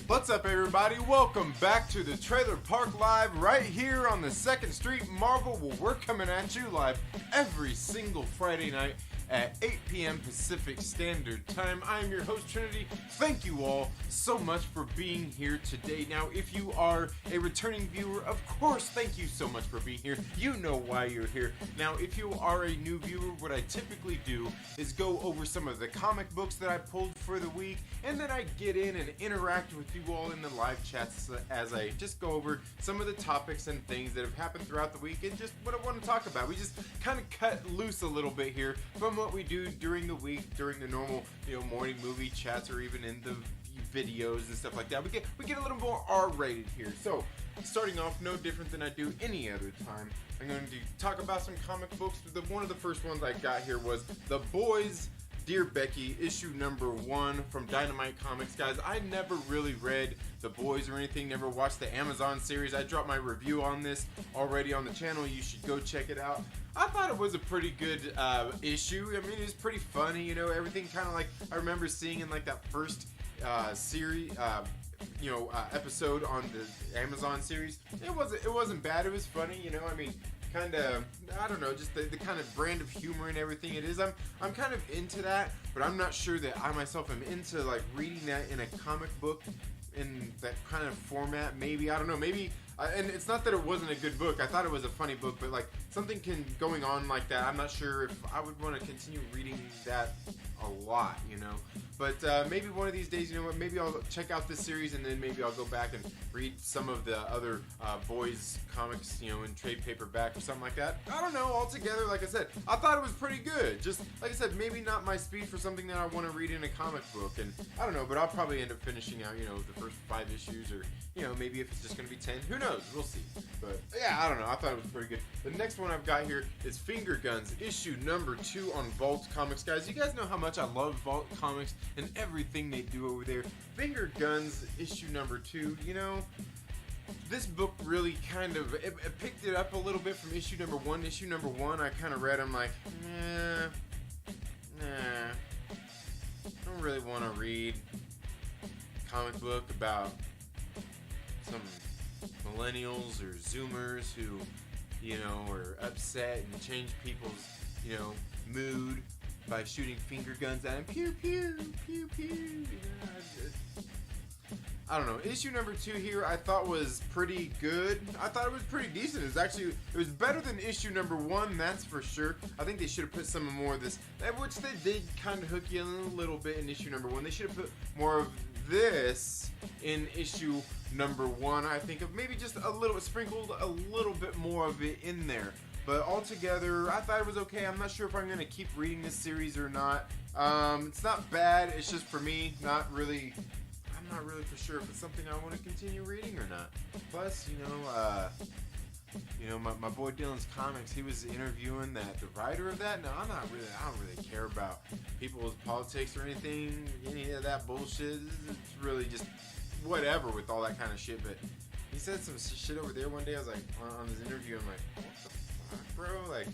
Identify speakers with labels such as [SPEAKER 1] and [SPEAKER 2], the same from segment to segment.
[SPEAKER 1] What's up, everybody? Welcome back to the Trailer Park Live right here on the 2nd Street Marvel, where we're coming at you live every single Friday night at 8 p.m. Pacific Standard Time. I am your host, Trinity. Thank you all so much for being here today. Now, if you are a returning viewer, of course, thank you so much for being here. You know why you're here. Now, if you are a new viewer, what I typically do is go over some of the comic books that I pulled for the week, and then I get in and interact with you all in the live chats as I just go over some of the topics and things that have happened throughout the week and just what I want to talk about. We just kind of cut loose a little bit here from what we do during the week, during the normal, morning movie chats, or even in the videos and stuff like that. We get a little more R-rated here. So, starting off, no different than I do any other time, I'm going to talk about some comic books. One of the first ones I got here was The Boys, Dear Becky, issue number 1 from Dynamite Comics. Guys, I never really read The Boys or anything, never watched the Amazon series. I dropped my review on this already on the channel. You should go check it out. I thought it was a pretty good issue. I mean, it was pretty funny, everything kind of like I remember seeing in like that first series, episode on the Amazon series. It wasn't bad. It was funny, I mean, kind of, I don't know, just the kind of brand of humor and everything it is. I'm kind of into that, but I'm not sure that I myself am into like reading that in a comic book in that kind of format. Maybe, I don't know, maybe, and it's not that it wasn't a good book. I thought it was a funny book, but like something going on like that, I'm not sure if I would want to continue reading that a lot, but maybe one of these days, maybe I'll check out this series, and then maybe I'll go back and read some of the other Boys comics, in trade paperback or something like that. I don't know. Altogether, like I said, I thought it was pretty good. Just like I said, maybe not my speed for something that I want to read in a comic book, and I don't know, but I'll probably end up finishing out, the first 5 issues, or maybe if it's just gonna be 10, who knows? We'll see. But yeah, I don't know. I thought it was pretty good. The next one I've got here is Finger Guns, issue number 2 on Vault Comics. Guys, you guys know how much I love Vault Comics and everything they do over there. Finger Guns, issue number 2, this book really kind of, it picked it up a little bit from issue number 1. Issue number 1, I kind of read, I'm like, I don't really want to read a comic book about some millennials or zoomers who, are upset and change people's, mood by shooting finger guns at them. Pew, pew, pew, pew. I don't know. Issue number 2 here I thought was pretty good. I thought it was pretty decent. It was better than issue number 1, that's for sure. I think they should have put some more of this, which they did kind of hook you in a little bit in issue number 1. They should have put more of this in issue number 1. I think of maybe just sprinkled a little bit more of it in there. But altogether, I thought it was okay. I'm not sure if I'm going to keep reading this series or not. It's not bad. It's just for me, I'm not really for sure if it's something I want to continue reading or not. Plus, my boy Dylan's Comics, he was interviewing the writer of that. No, I don't really care about people's politics or anything, any of that bullshit. It's really just whatever with all that kind of shit. But he said some shit over there one day. I was like, on his interview, I'm like, what the fuck, bro? Like,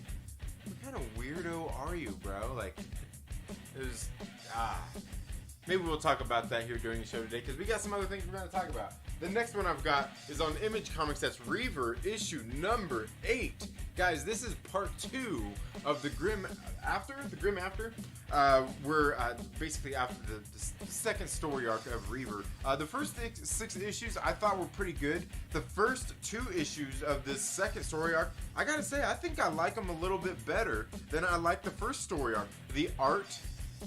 [SPEAKER 1] what kind of weirdo are you, bro? Like, it was, maybe we'll talk about that here during the show today, because we got some other things we're going to talk about. The next one I've got is on Image Comics. That's Reaver, issue number 8. Guys, this is part 2 of the Grim After. We're basically after the second story arc of Reaver. The first 6 issues I thought were pretty good. The first 2 issues of this second story arc, I gotta say, I think I like them a little bit better than I like the first story arc. The art,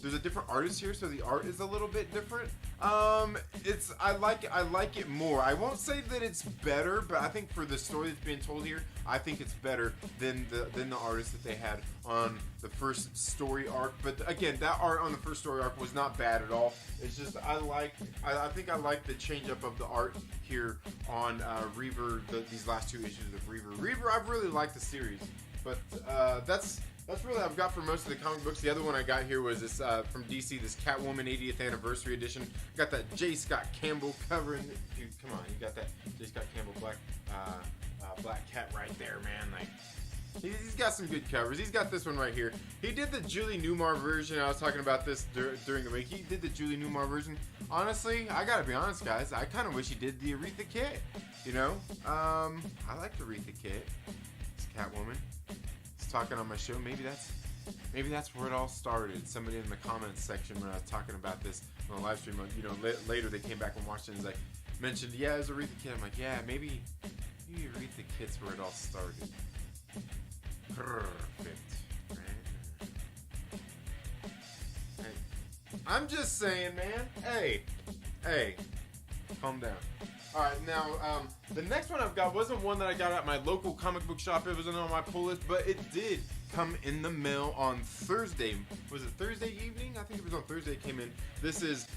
[SPEAKER 1] there's a different artist here, so the art is a little bit different. I like it more. I won't say that it's better, but I think for the story that's being told here, I think it's better than the artist that they had on the first story arc. But again, that art on the first story arc was not bad at all. It's just I think I like the change up of the art here on Reaver. These last 2 issues of Reaver. Reaver, I've really liked the series, but that's really what I've got for most of the comic books. The other one I got here was this from DC, this Catwoman 80th Anniversary Edition. Got that J. Scott Campbell cover. Dude, come on, you got that J. Scott Campbell Black Cat right there, man. Like, He's got some good covers. He's got this one right here. He did the Julie Newmar version. I was talking about this during the week. He did the Julie Newmar version. Honestly, I gotta be honest, guys. I kind of wish he did the Aretha Kitt. You know, I liked Aretha Kitt. It's Catwoman. He's talking on my show. Maybe that's where it all started. Somebody in the comments section when I was talking about this on the live stream, you know, later they came back and watched it and like mentioned, yeah, it was Aretha Kitt. I'm like, yeah, maybe Aretha Kitt's where it all started. Perfect. Hey, I'm just saying, man. Hey, calm down. All right, now the next one I've got wasn't one that I got at my local comic book shop. It wasn't on my pull list, but it did come in the mail on Thursday. Was it Thursday evening? I think it was on Thursday it came in. This is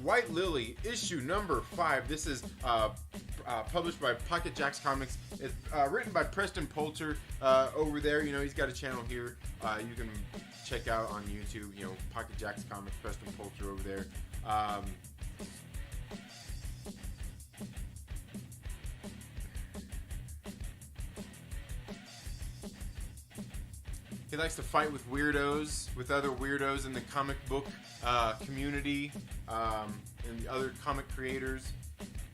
[SPEAKER 1] White Lily, issue number 5. This is published by Pocket Jacks Comics. It's written by Preston Poulter over there. You know, he's got a channel here. You can check out on YouTube. You know, Pocket Jacks Comics, Preston Poulter over there. He likes to fight with weirdos, with other weirdos in the comic book community, and other comic creators.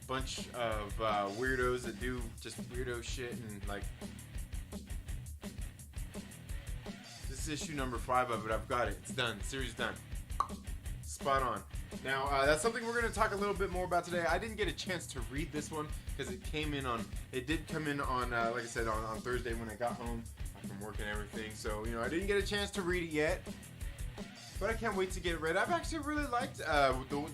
[SPEAKER 1] Bunch of weirdos that do just weirdo shit, and like, this is issue number 5 of it. I've got it. It's done. Series done. Spot on. Now, that's something we're going to talk a little bit more about today. I didn't get a chance to read this one because it did come in on, like I said, on Thursday when I got home from work and everything. So, you know, I didn't get a chance to read it yet, but I can't wait to get it read. I've actually really liked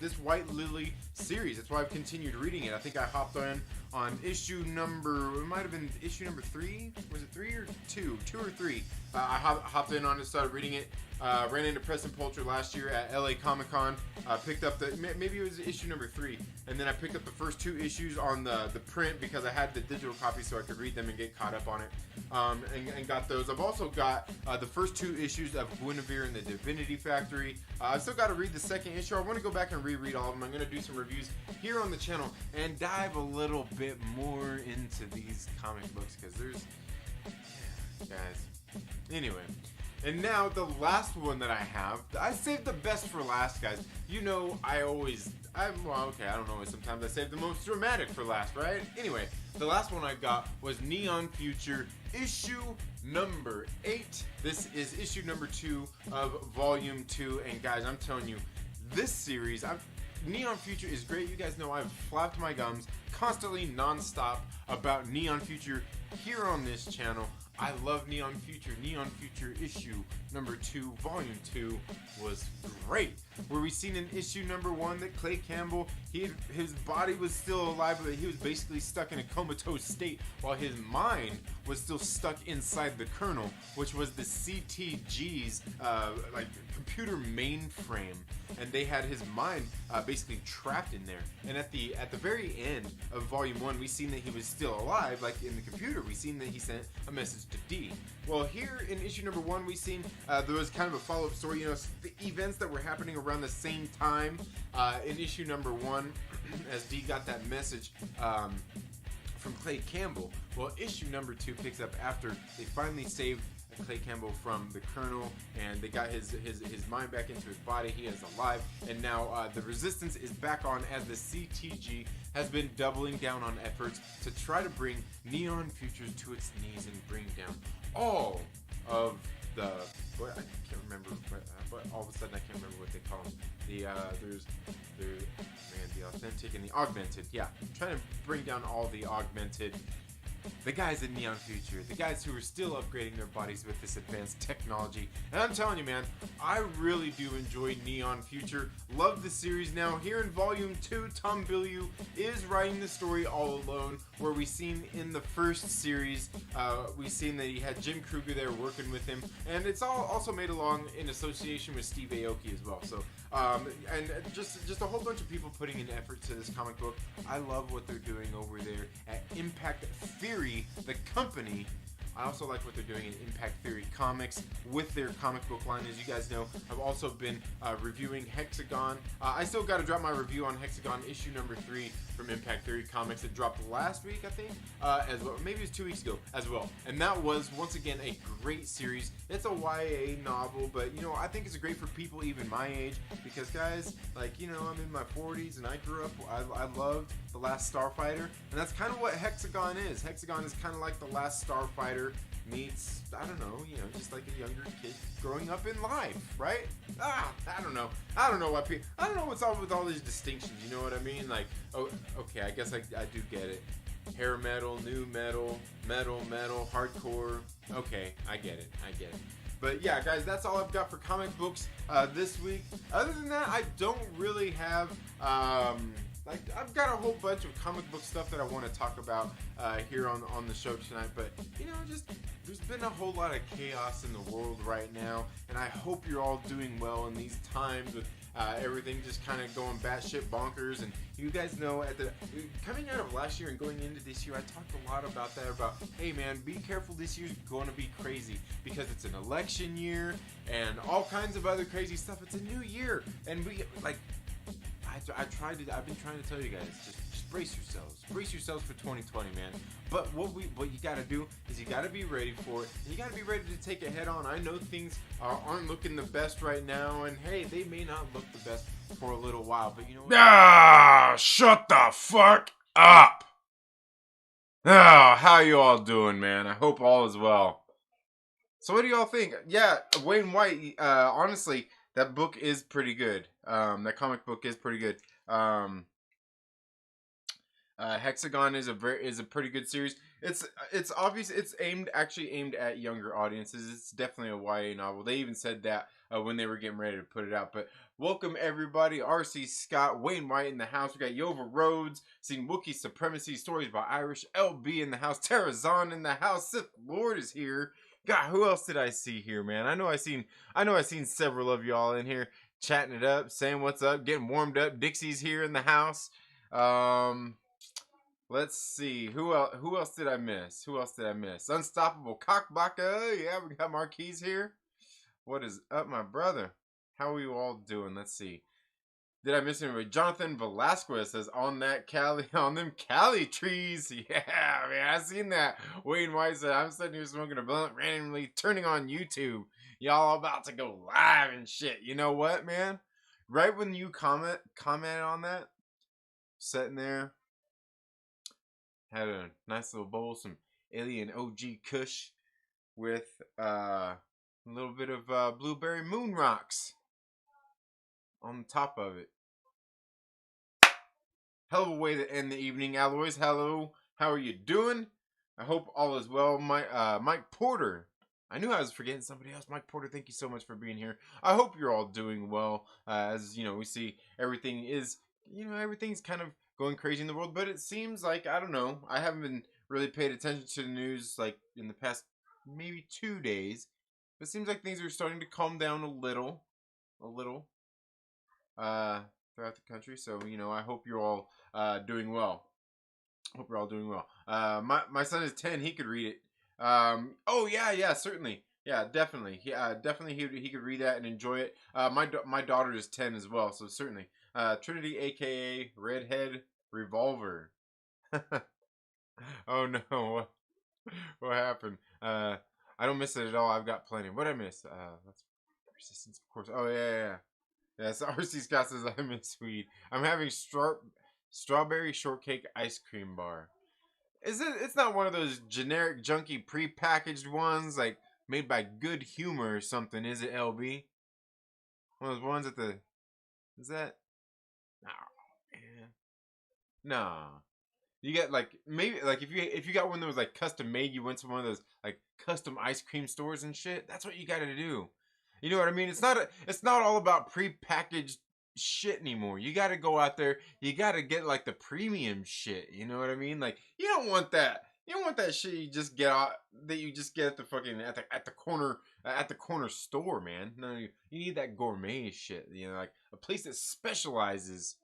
[SPEAKER 1] this White Lily series. That's why I've continued reading it. I think I hopped on issue number, it might have been issue number 3. Was it 3 or 2? 2 or 3. I hopped in on it, started reading it. Ran into Preston Poulter last year at LA Comic Con. Picked up maybe it was issue number 3, and then I picked up the first 2 issues on the print because I had the digital copy so I could read them and get caught up on it. And got those. I've also got the first 2 issues of Guinevere and the Divinity Factory. I've still got to read the second issue. I want to go back and reread all of them. I'm going to do some reviews here on the channel and dive a little bit more into these comic books because there's, guys. Anyway. And now the last one that I have, I saved the best for last, guys. You know, I don't know, sometimes I save the most dramatic for last, right? Anyway, the last one I got was Neon Future, issue number 8. This is issue number 2 of volume 2, and guys, I'm telling you, this series, Neon Future is great. You guys know I've flapped my gums constantly, non-stop, about Neon Future here on this channel. I love Neon Future. Neon Future issue number 2, volume 2 was great. Where we seen in issue number 1 that Clay Campbell, his body was still alive, but he was basically stuck in a comatose state while his mind was still stuck inside the kernel, which was the CTG's like computer mainframe, and they had his mind basically trapped in there. And at the very end of volume 1, we seen that he was still alive, like in the computer. We seen that he sent a message to D. Well, here in issue number 1, we seen there was kind of a follow-up story. You know, the events that were happening around the same time in issue number 1, as D got that message from Clay Campbell. Well, issue number 2 picks up after they finally saved Clay Campbell from the Colonel, and they got his mind back into his body. He is alive, and now the Resistance is back on as the CTG has been doubling down on efforts to try to bring Neon Futures to its knees and bring down all of the, I can't remember, but all of a sudden I can't remember what they call them. The authentic and the augmented. Yeah, trying to bring down all the augmented. The guys in Neon Future, the guys who are still upgrading their bodies with this advanced technology. And I'm telling you, man, I really do enjoy Neon Future. Love the series. Now, here in Volume 2, Tom Bilyeu is writing the story all alone, where we seen in the first series, we seen that he had Jim Kruger there working with him, and it's all also made along in association with Steve Aoki as well. So, and just a whole bunch of people putting in effort to this comic book. I love what they're doing over there at Impact Theory, the company I also like what they're doing in Impact Theory Comics with their comic book line. As you guys know, I've also been reviewing Hexagon. I still got to drop my review on Hexagon issue number 3 from Impact Theory Comics. It dropped last week, I think, as well. Maybe it was 2 weeks ago as well. And that was, once again, a great series. It's a YA novel, but, you know, I think it's great for people even my age because, guys, like, you know, I'm in my 40s and I grew up, I loved The Last Starfighter, and that's kind of what Hexagon is. Hexagon is kind of like The Last Starfighter meets, I don't know, you know, just like a younger kid growing up in life, right? I don't know why people, I don't know what's up with all these distinctions, you know what I mean? Like, oh, okay, I guess I do get it. Hair metal, new metal, metal, hardcore. Okay, I get it. But yeah, guys, that's all I've got for comic books this week. Other than that, I don't really have, like, I've got a whole bunch of comic book stuff that I want to talk about here on the show tonight. But, you know, just there's been a whole lot of chaos in the world right now. And I hope you're all doing well in these times with everything just kind of going batshit bonkers. And you guys know, coming out of last year and going into this year, I talked a lot about that, about, hey man, be careful, this year's going to be crazy because it's an election year and all kinds of other crazy stuff. It's a new year, and we, like, I've been trying to tell you guys, just brace yourselves for 2020, man. But what you gotta do is you gotta be ready for it, and you gotta be ready to take it head on. I know things aren't looking the best right now, and hey, they may not look the best for a little while, but you know what? Shut the fuck up! How you all doing, man? I hope all is well. So what do y'all think? Yeah, Wayne White, honestly, that book is pretty good. That comic book is pretty good. Hexagon is a pretty good series. It's obvious it's aimed at younger audiences. It's definitely a YA novel. They even said that when they were getting ready to put it out. But welcome everybody. RC Scott, Wayne White in the house. We got Yova Rhodes, seen Wookiee Supremacy, Stories by Irish, LB in the house, Terrazon in the house, Sith Lord is here. God, who else did I see here, man? I know I seen several of y'all in here chatting it up, saying what's up, getting warmed up. Dixie's here in the house. Let's see. Who else did I miss? Unstoppable Cockbaka. Yeah, we got Marquise here. What is up, my brother? How are you all doing? Let's see. Did I miss anybody? Jonathan Velasquez says, on them Cali trees. Yeah, man, I seen that. Wayne White said, I'm sitting here smoking a blunt, randomly turning on YouTube. Y'all about to go live and shit. You know what, man? Right when you commented on that, sitting there, had a nice little bowl, some Alien OG Kush with a little bit of blueberry moon rocks on top of it. Hell of a way to end the evening. Alloys, hello. How are you doing? I hope all is well. Mike Porter. I knew I was forgetting somebody else. Mike Porter, thank you so much for being here. I hope you're all doing well. As you know, we see everything's kind of going crazy in the world, but it seems like, I don't know, I haven't been really paid attention to the news like in the past maybe 2 days. But it seems like things are starting to calm down a little throughout the country. So, you know, I hope you're all doing well. My son is 10. He could read it. Oh yeah, certainly. Yeah, definitely. Definitely he could read that and enjoy it. My daughter is 10 as well, so certainly. Trinity, aka Redhead Revolver. Oh no, what happened? I don't miss it at all. I've got plenty. What I miss? That's Resistance, of course. Oh yeah. Yes, RC Scott says I miss weed. I'm having strawberry shortcake ice cream bar. It's not one of those generic junky pre-packaged ones like made by Good Humor or something, is it, LB? One of those ones at the... Is that... Oh, man. Nah. You get like, maybe like if you got one that was like custom made, you went to one of those like custom ice cream stores and shit. That's what you gotta do. You know what I mean? It's not all about pre-packaged shit anymore. You gotta go out there. You gotta get like the premium shit. You know what I mean? Like you don't want that. You don't want that shit you just get at the fucking at the corner store, man. No, you need that gourmet shit. You know, like a place that specializes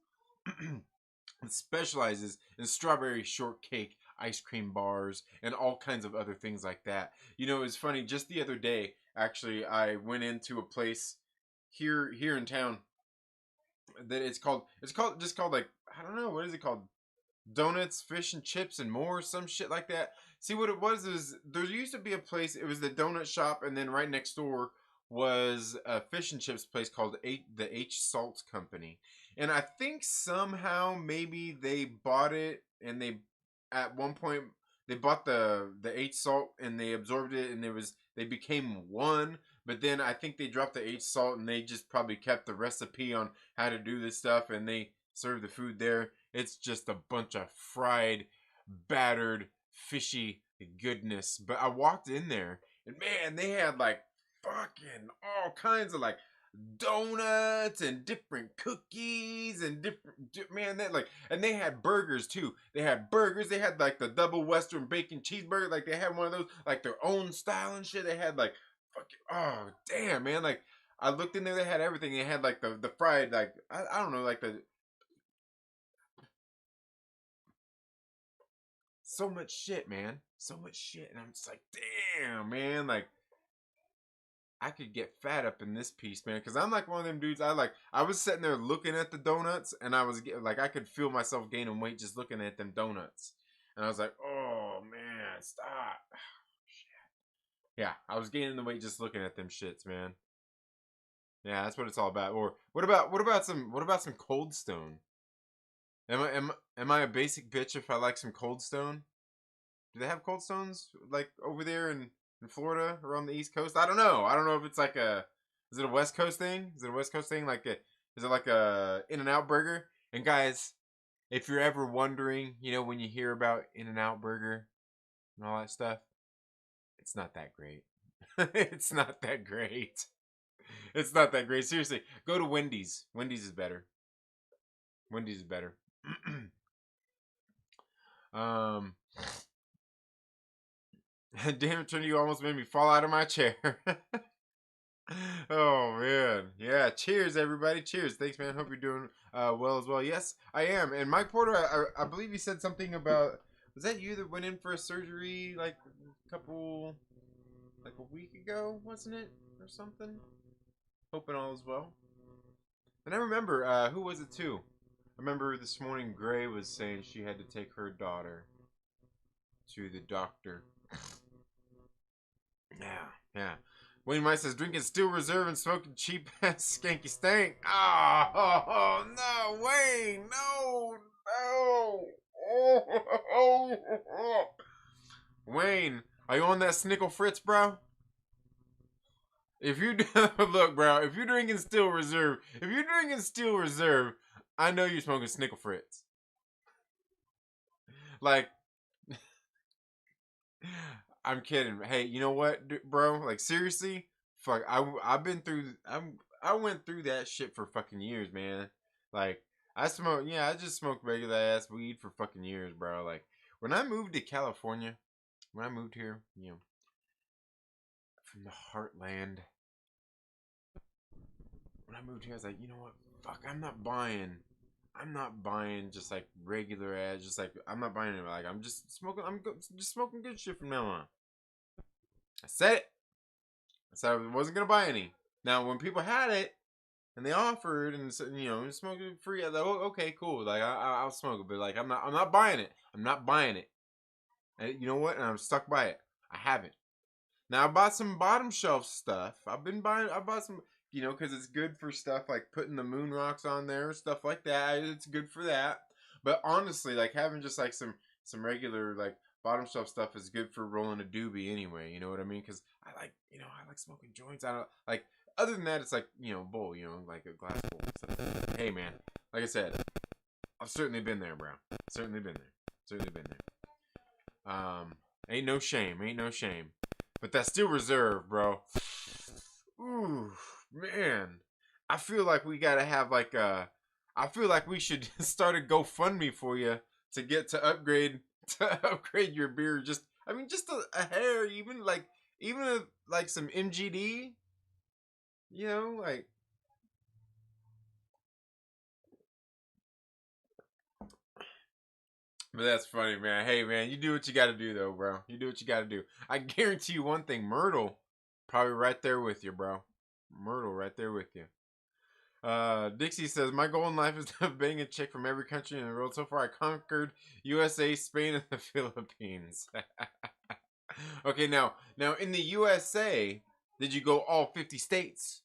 [SPEAKER 1] in strawberry shortcake ice cream bars, and all kinds of other things like that. You know, it's funny. Just the other day, actually, I went into a place here in town that it's called like, I don't know, what is it called? Donuts, fish and chips, and more, some shit like that. See, what it was is there used to be a place. It was the donut shop, and then right next door was a fish and chips place called the H Salt Company. And I think somehow maybe they bought it, and they at one point they bought the H Salt and they absorbed it, and they became one. But then I think they dropped the H Salt, and they just probably kept the recipe on how to do this stuff, and they serve the food there. It's just a bunch of fried, battered, fishy goodness. But I walked in there, and man, they had like fucking all kinds of like donuts and different cookies and man, that like, and they had burgers too. They had burgers. They had like the double Western bacon cheeseburger. Like they had one of those, like their own style and shit. They had like fucking, oh damn, man, like I looked in there. They had everything. They had like the fried, like I don't know, like the so much shit, man. So much shit. And I'm just like, damn, man. Like, I could get fat up in this piece, man. Because I'm like one of them dudes. I was sitting there looking at the donuts, and I was like, I could feel myself gaining weight just looking at them donuts. And I was like, oh, man, stop. Shit. Yeah, I was gaining the weight just looking at them shits, man. Yeah, that's what it's all about. Or what about some Cold Stone? Am I a basic bitch if I like some Cold Stone? Do they have Cold Stones like over there in Florida or on the East Coast? I don't know. I don't know if it's like is it a West Coast thing? Is it a West Coast thing? Is it like a In-N-Out burger? And guys, if you're ever wondering, you know, when you hear about In-N-Out burger and all that stuff, it's not that great. It's not that great. It's not that great. Seriously, go to Wendy's. Wendy's is better. Wendy's is better. um, Damn it, Trini, you almost made me fall out of my chair. Oh man, yeah. Cheers, everybody. Cheers. Thanks, man. Hope you're doing well as well. Yes, I am. And Mike Porter, I believe you said something about. Was that you that went in for a surgery like a week ago, wasn't it, or something? Hoping all is well. And I remember, who was it too? I remember this morning Gray was saying she had to take her daughter to the doctor. Yeah, yeah. Wayne Mice says drinking Steel Reserve and smoking cheap ass skanky stank. Oh, no, Wayne, no, no. Oh. Wayne, are you on that Snickle Fritz, bro? If you look, bro, if you're drinking Steel Reserve, I know you're smoking Snickle Fritz. Like, I'm kidding. Hey, you know what, bro? Like seriously, fuck. I went through that shit for fucking years, man. Like I just smoked regular ass weed for fucking years, bro. Like when I moved to California, when I moved here, you know, from the heartland. When I moved here, I was like, you know what? Fuck, I'm not buying just like regular ass. Just like I'm not buying it. Like I'm just smoking. Just smoking good shit from now on. I said it. I said I wasn't gonna buy any. Now, when people had it and they offered and said, you know, smoke it free, I was like, oh, okay, cool. Like I'll smoke it, but like I'm not buying it. I'm not buying it. And you know what? And I'm stuck by it. I haven't. Now I bought some bottom shelf stuff. I bought some, you know, because it's good for stuff like putting the moon rocks on there, stuff like that. It's good for that. But honestly, like having just like some regular like bottom shelf stuff is good for rolling a doobie anyway. You know what I mean? Because I like smoking joints. I don't like. Other than that, it's like, you know, bowl. You know, like a glass bowl. So, hey man, like I said, I've certainly been there, bro. Certainly been there. Certainly been there. Ain't no shame. Ain't no shame. But that's Steel Reserve, bro. Ooh, man. I feel like we gotta have like a. I feel like we should start a GoFundMe for you to get to upgrade your beer. Just just a hair, even like some MGD. You know, like But that's funny, man. Hey, man, you do what you got to do, though, bro. You do what you got to do. I guarantee you one thing: Myrtle, probably right there with you, bro. Myrtle, right there with you. Dixie says, my goal in life is to bang a chick from every country in the world. So far, I conquered USA, Spain, and the Philippines. Okay, now in the USA, did you go all 50 states?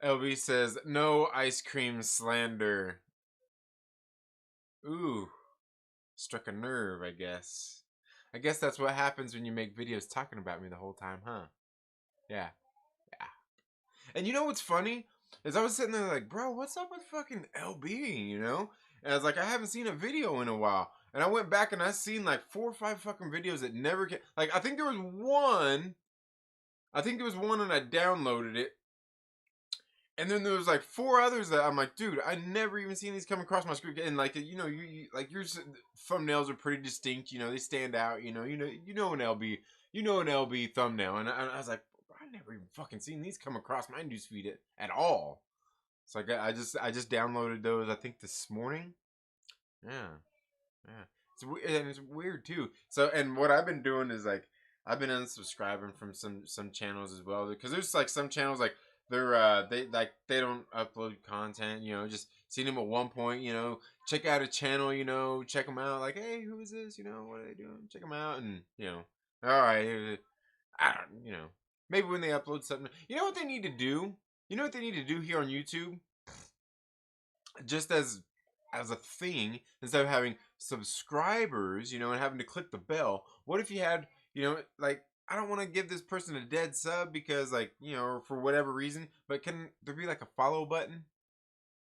[SPEAKER 1] LB says, no ice cream slander. Ooh, struck a nerve, I guess. I guess that's what happens when you make videos talking about me the whole time, huh? Yeah. Yeah. And you know what's funny? Is I was sitting there like, bro, what's up with fucking LB, you know? And I was like, I haven't seen a video in a while. And I went back and I seen like 4 or 5 fucking videos that never came. Like, I think there was one. I think there was one and I downloaded it. And then there was like 4 others that I'm like, dude, I never even seen these come across my screen. And like, you know, you like your thumbnails are pretty distinct. You know, they stand out. You know an LB thumbnail. And I was like, I never even fucking seen these come across my newsfeed at all. So I just downloaded those. I think this morning. Yeah, yeah. It's weird too. So and what I've been doing is like I've been unsubscribing from some channels as well because there's like some channels like they don't upload content. You know, just seen them at one point. You know, check out a channel. You know, check them out. Like, hey, who is this? You know, what are they doing? Check them out, and you know, all right. I don't. You know, maybe when they upload something. You know what they need to do? You know what they need to do here on YouTube? Just as a thing, instead of having subscribers, you know, and having to click the bell, what if you had, you know, like, I don't want to give this person a dead sub because, like, you know, or for whatever reason, but can there be like a follow button?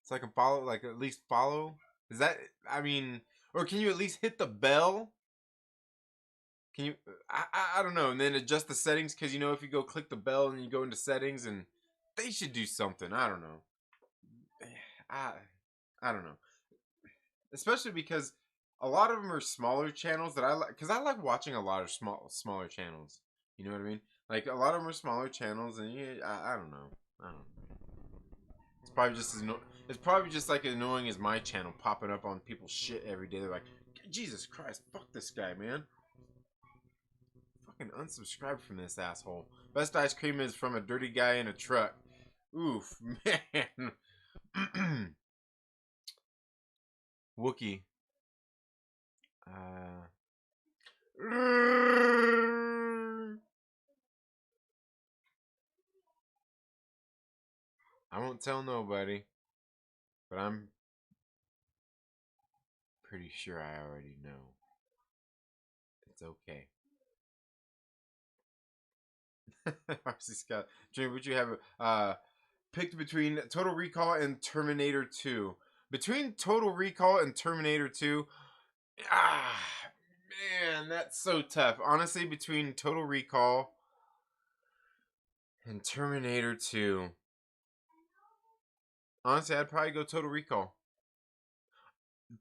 [SPEAKER 1] So I can follow, like, at least follow? Is that, I mean, or can you at least hit the bell? Can you, I don't know, and then adjust the settings because, you know, if you go click the bell and you go into settings and they should do something. I don't know. I, I don't know. Especially because a lot of them are smaller channels that I like because I like watching a lot of smaller channels. You know what I mean? Like a lot of them are smaller channels, and yeah, I don't know. I don't know. It's probably just it's probably just like annoying as my channel popping up on people's shit every day. They're like, Jesus Christ, fuck this guy, man. Fucking unsubscribe from this asshole. Best ice cream is from a dirty guy in a truck. Oof, man. Wookie. Uh. I won't tell nobody, but I'm pretty sure I already know. It's okay. RC Scott, Jimmy, would you have picked between Total Recall and Terminator 2? Between Total Recall and Terminator 2, man, that's so tough. Honestly, between Total Recall and Terminator 2, honestly, I'd probably go Total Recall.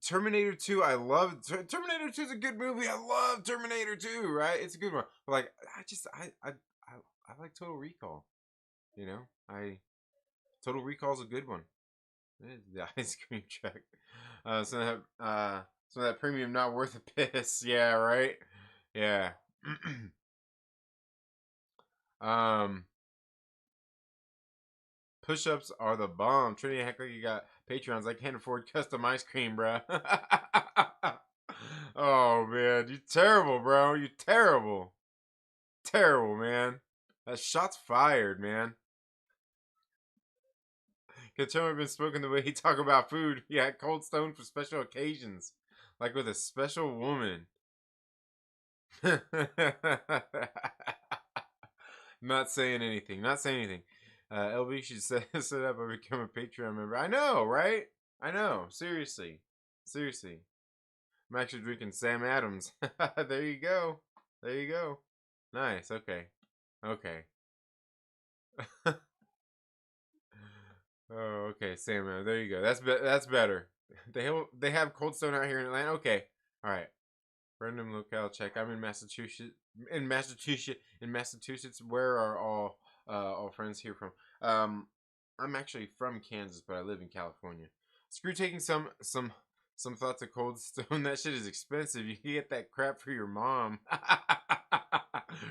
[SPEAKER 1] Terminator 2, I love Terminator 2 is a good movie. I love Terminator 2, right? It's a good one. But like I like Total Recall. You know? Total Recall is a good one. It is the ice cream truck. So that premium not worth a piss. Yeah, right? Yeah. um Push-ups are the bomb. Trinity heck like you got Patreons. I can't afford custom ice cream, bro. Oh man, you terrible, bro. You terrible. Terrible, man. That shot's fired, man. Could tell I've been spoken the way he talk about food. Yeah, Cold Stone for special occasions. Like with a special woman. Not saying anything. Not saying anything. LB should set up or become a Patreon member. I know, right? I know. Seriously. Seriously. I'm actually drinking Sam Adams. There you go. There you go. Nice. Okay. Okay. Oh, okay, Sam. There you go. That's better. They have Cold Stone out here in Atlanta. Okay. All right. Random locale check. I'm in Massachusetts. In Massachusetts. Where are all friends here from? I'm actually from Kansas, but I live in California. Screw taking some Some thoughts of Cold Stone. That shit is expensive. You can get that crap for your mom.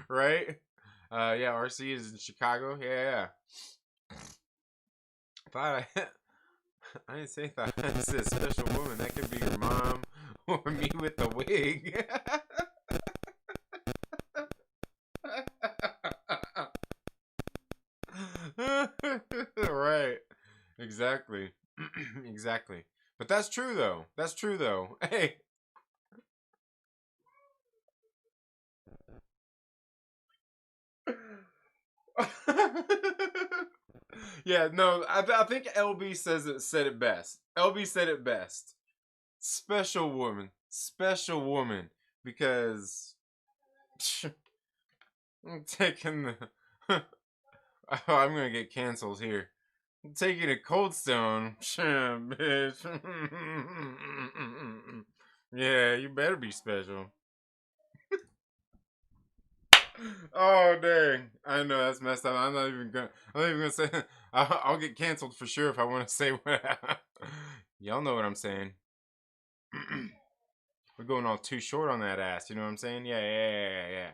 [SPEAKER 1] Right? Yeah, RC is in Chicago. Yeah. Thought I didn't say thought. I said special woman. That could be your mom or me with the wig. Right. Exactly. Exactly. But that's true though. That's true though. Hey. Yeah, no, I think LB said it best. LB said it best. Special woman, because I'm taking the. Oh, I'm gonna get canceled here. I'm taking a Cold Stone, bitch. Yeah, you better be special. Oh dang! I know that's messed up. I'm not even gonna. I'm not even gonna say. I'll get canceled for sure if I want to say what. Y'all know what I'm saying. We're going all too short on that ass. You know what I'm saying? Yeah.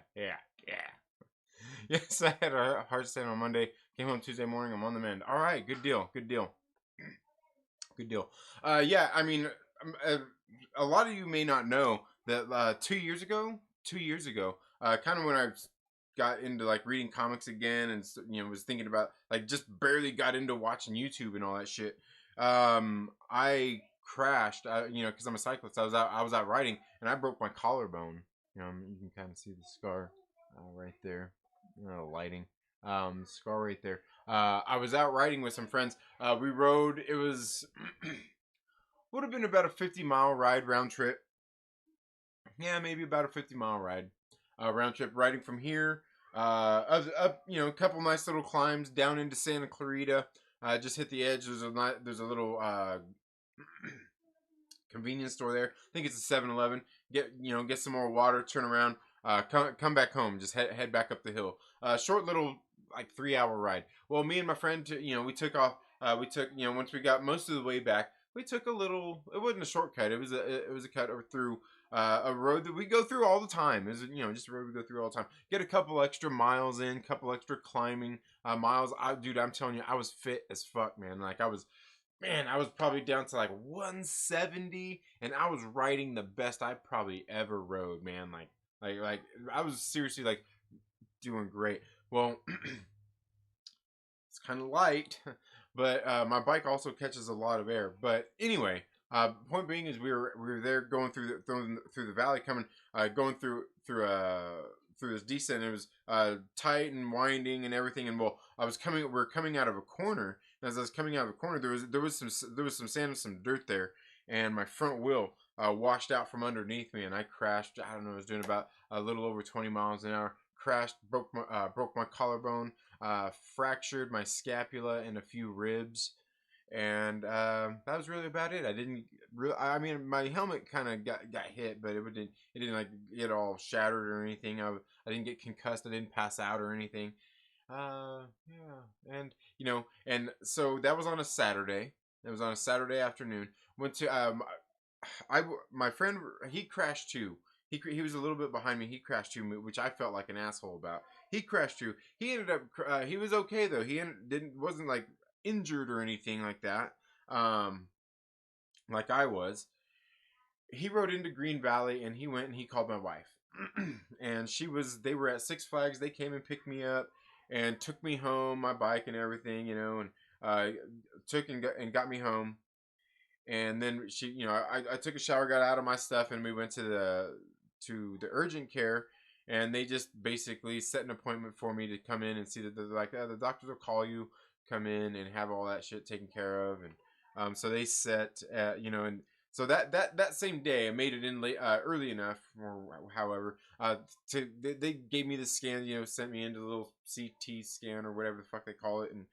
[SPEAKER 1] Yes, I had a hard stand on Monday. Came home Tuesday morning. I'm on the mend. All right, good deal. Good deal. Good deal. Yeah, I mean, a lot of you may not know that 2 years ago, kind of when I got into like reading comics again, and was thinking about like just barely got into watching YouTube and all that shit. I crashed, because I'm a cyclist. I was out riding, and I broke my collarbone. You can kind of see the scar right there. Lighting, scar right there. I was out riding with some friends. We rode. It was would have been about a 50-mile ride round trip. Yeah, maybe about a 50-mile ride round trip, riding from here up, a couple nice little climbs down into Santa Clarita. Just hit the edge. There's a little convenience store there. I think it's a 7-Eleven. Get some more water, turn around, come back home, just head back up the hill. Short little like 3-hour ride. Well, me and my friend, we took off. We took, once we got most of the way back, we took a little. It wasn't a shortcut. It was a cut through a road that we go through all the time. It was just a road we go through all the time. Get a couple extra miles in, couple extra climbing miles. Dude, I'm telling you, I was fit as fuck, man. Like I was probably down to like 170, and I was riding the best I probably ever rode, man. Like I was seriously like doing great. Well, it's kind of light, but my bike also catches a lot of air. But anyway, point being is we were there going through the valley, going through this descent. It was tight and winding and everything. And well, we're coming out of a corner. And as I was coming out of the corner, there was some sand and some dirt there, and my front wheel washed out from underneath me, and I crashed. I don't know. I was doing about a little over 20 miles an hour. Crashed, broke my collarbone, fractured my scapula and a few ribs, and that was really about it. I didn't really. I mean, my helmet kind of got hit, but it didn't like get all shattered or anything. I didn't get concussed. I didn't pass out or anything. Yeah, and so that was on a Saturday. It was on a Saturday afternoon. Went to my friend, he crashed too. He was a little bit behind me. He crashed too, which I felt like an asshole about. He crashed too. He ended up he was okay though. Wasn't like injured or anything like that. Like I was. He rode into Green Valley, and he went and he called my wife. And they were at Six Flags. They came and picked me up and took me home, my bike and everything, and took and got me home. And then I took a shower, got out of my stuff, and we went to the urgent care, and they just basically set an appointment for me to come in and see that they're like, the doctors will call you, come in and have all that shit taken care of. And so they set, and so that same day I made it in late, early enough, or however, they gave me the scan, sent me into the little CT scan or whatever the fuck they call it, and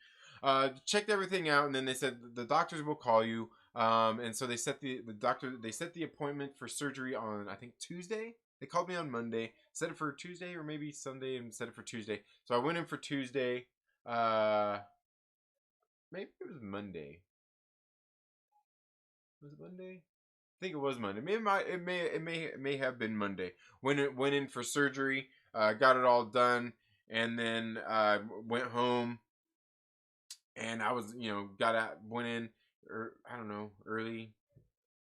[SPEAKER 1] checked everything out, and then they said the doctors will call you. And so they set the appointment for surgery on, I think, Tuesday. They called me on Monday, set it for Tuesday or maybe Sunday, and set it for Tuesday. So I went in for Tuesday. Maybe it was Monday. Was it Monday? think it was Monday. It may have been Monday. Went in for surgery, got it all done, and then went home. And I was, got out, went in, or I don't know, early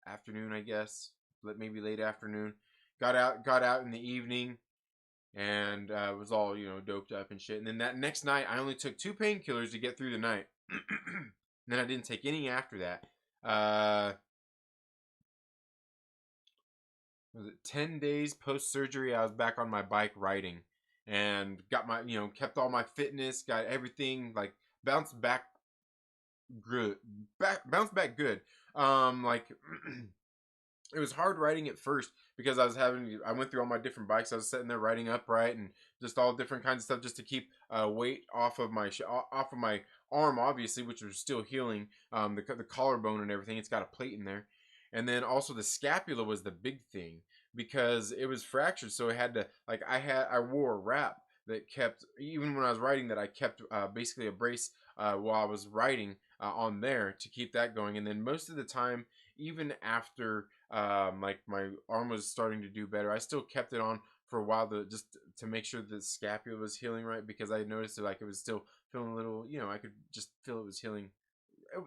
[SPEAKER 1] afternoon, I guess, maybe late afternoon. Got out in the evening, and was all doped up and shit. And then that next night, I only took 2 painkillers to get through the night. Then I didn't take any after that. Was it 10 days post surgery? I was back on my bike riding, and got my kept all my fitness, got everything like bounced back good, bounced back good. Like it was hard riding at first because I went through all my different bikes. I was sitting there riding upright and just all different kinds of stuff just to keep weight off of my arm, obviously, which was still healing. The collarbone and everything, it's got a plate in there. And then also the scapula was the big thing because it was fractured. So I had to, like, I wore a wrap that kept, even when I was riding, that I kept basically a brace while I was riding on there to keep that going. And then most of the time, even after like my arm was starting to do better, I still kept it on for a while just to make sure the scapula was healing right, because I noticed that like it was still feeling a little, I could just feel it was healing.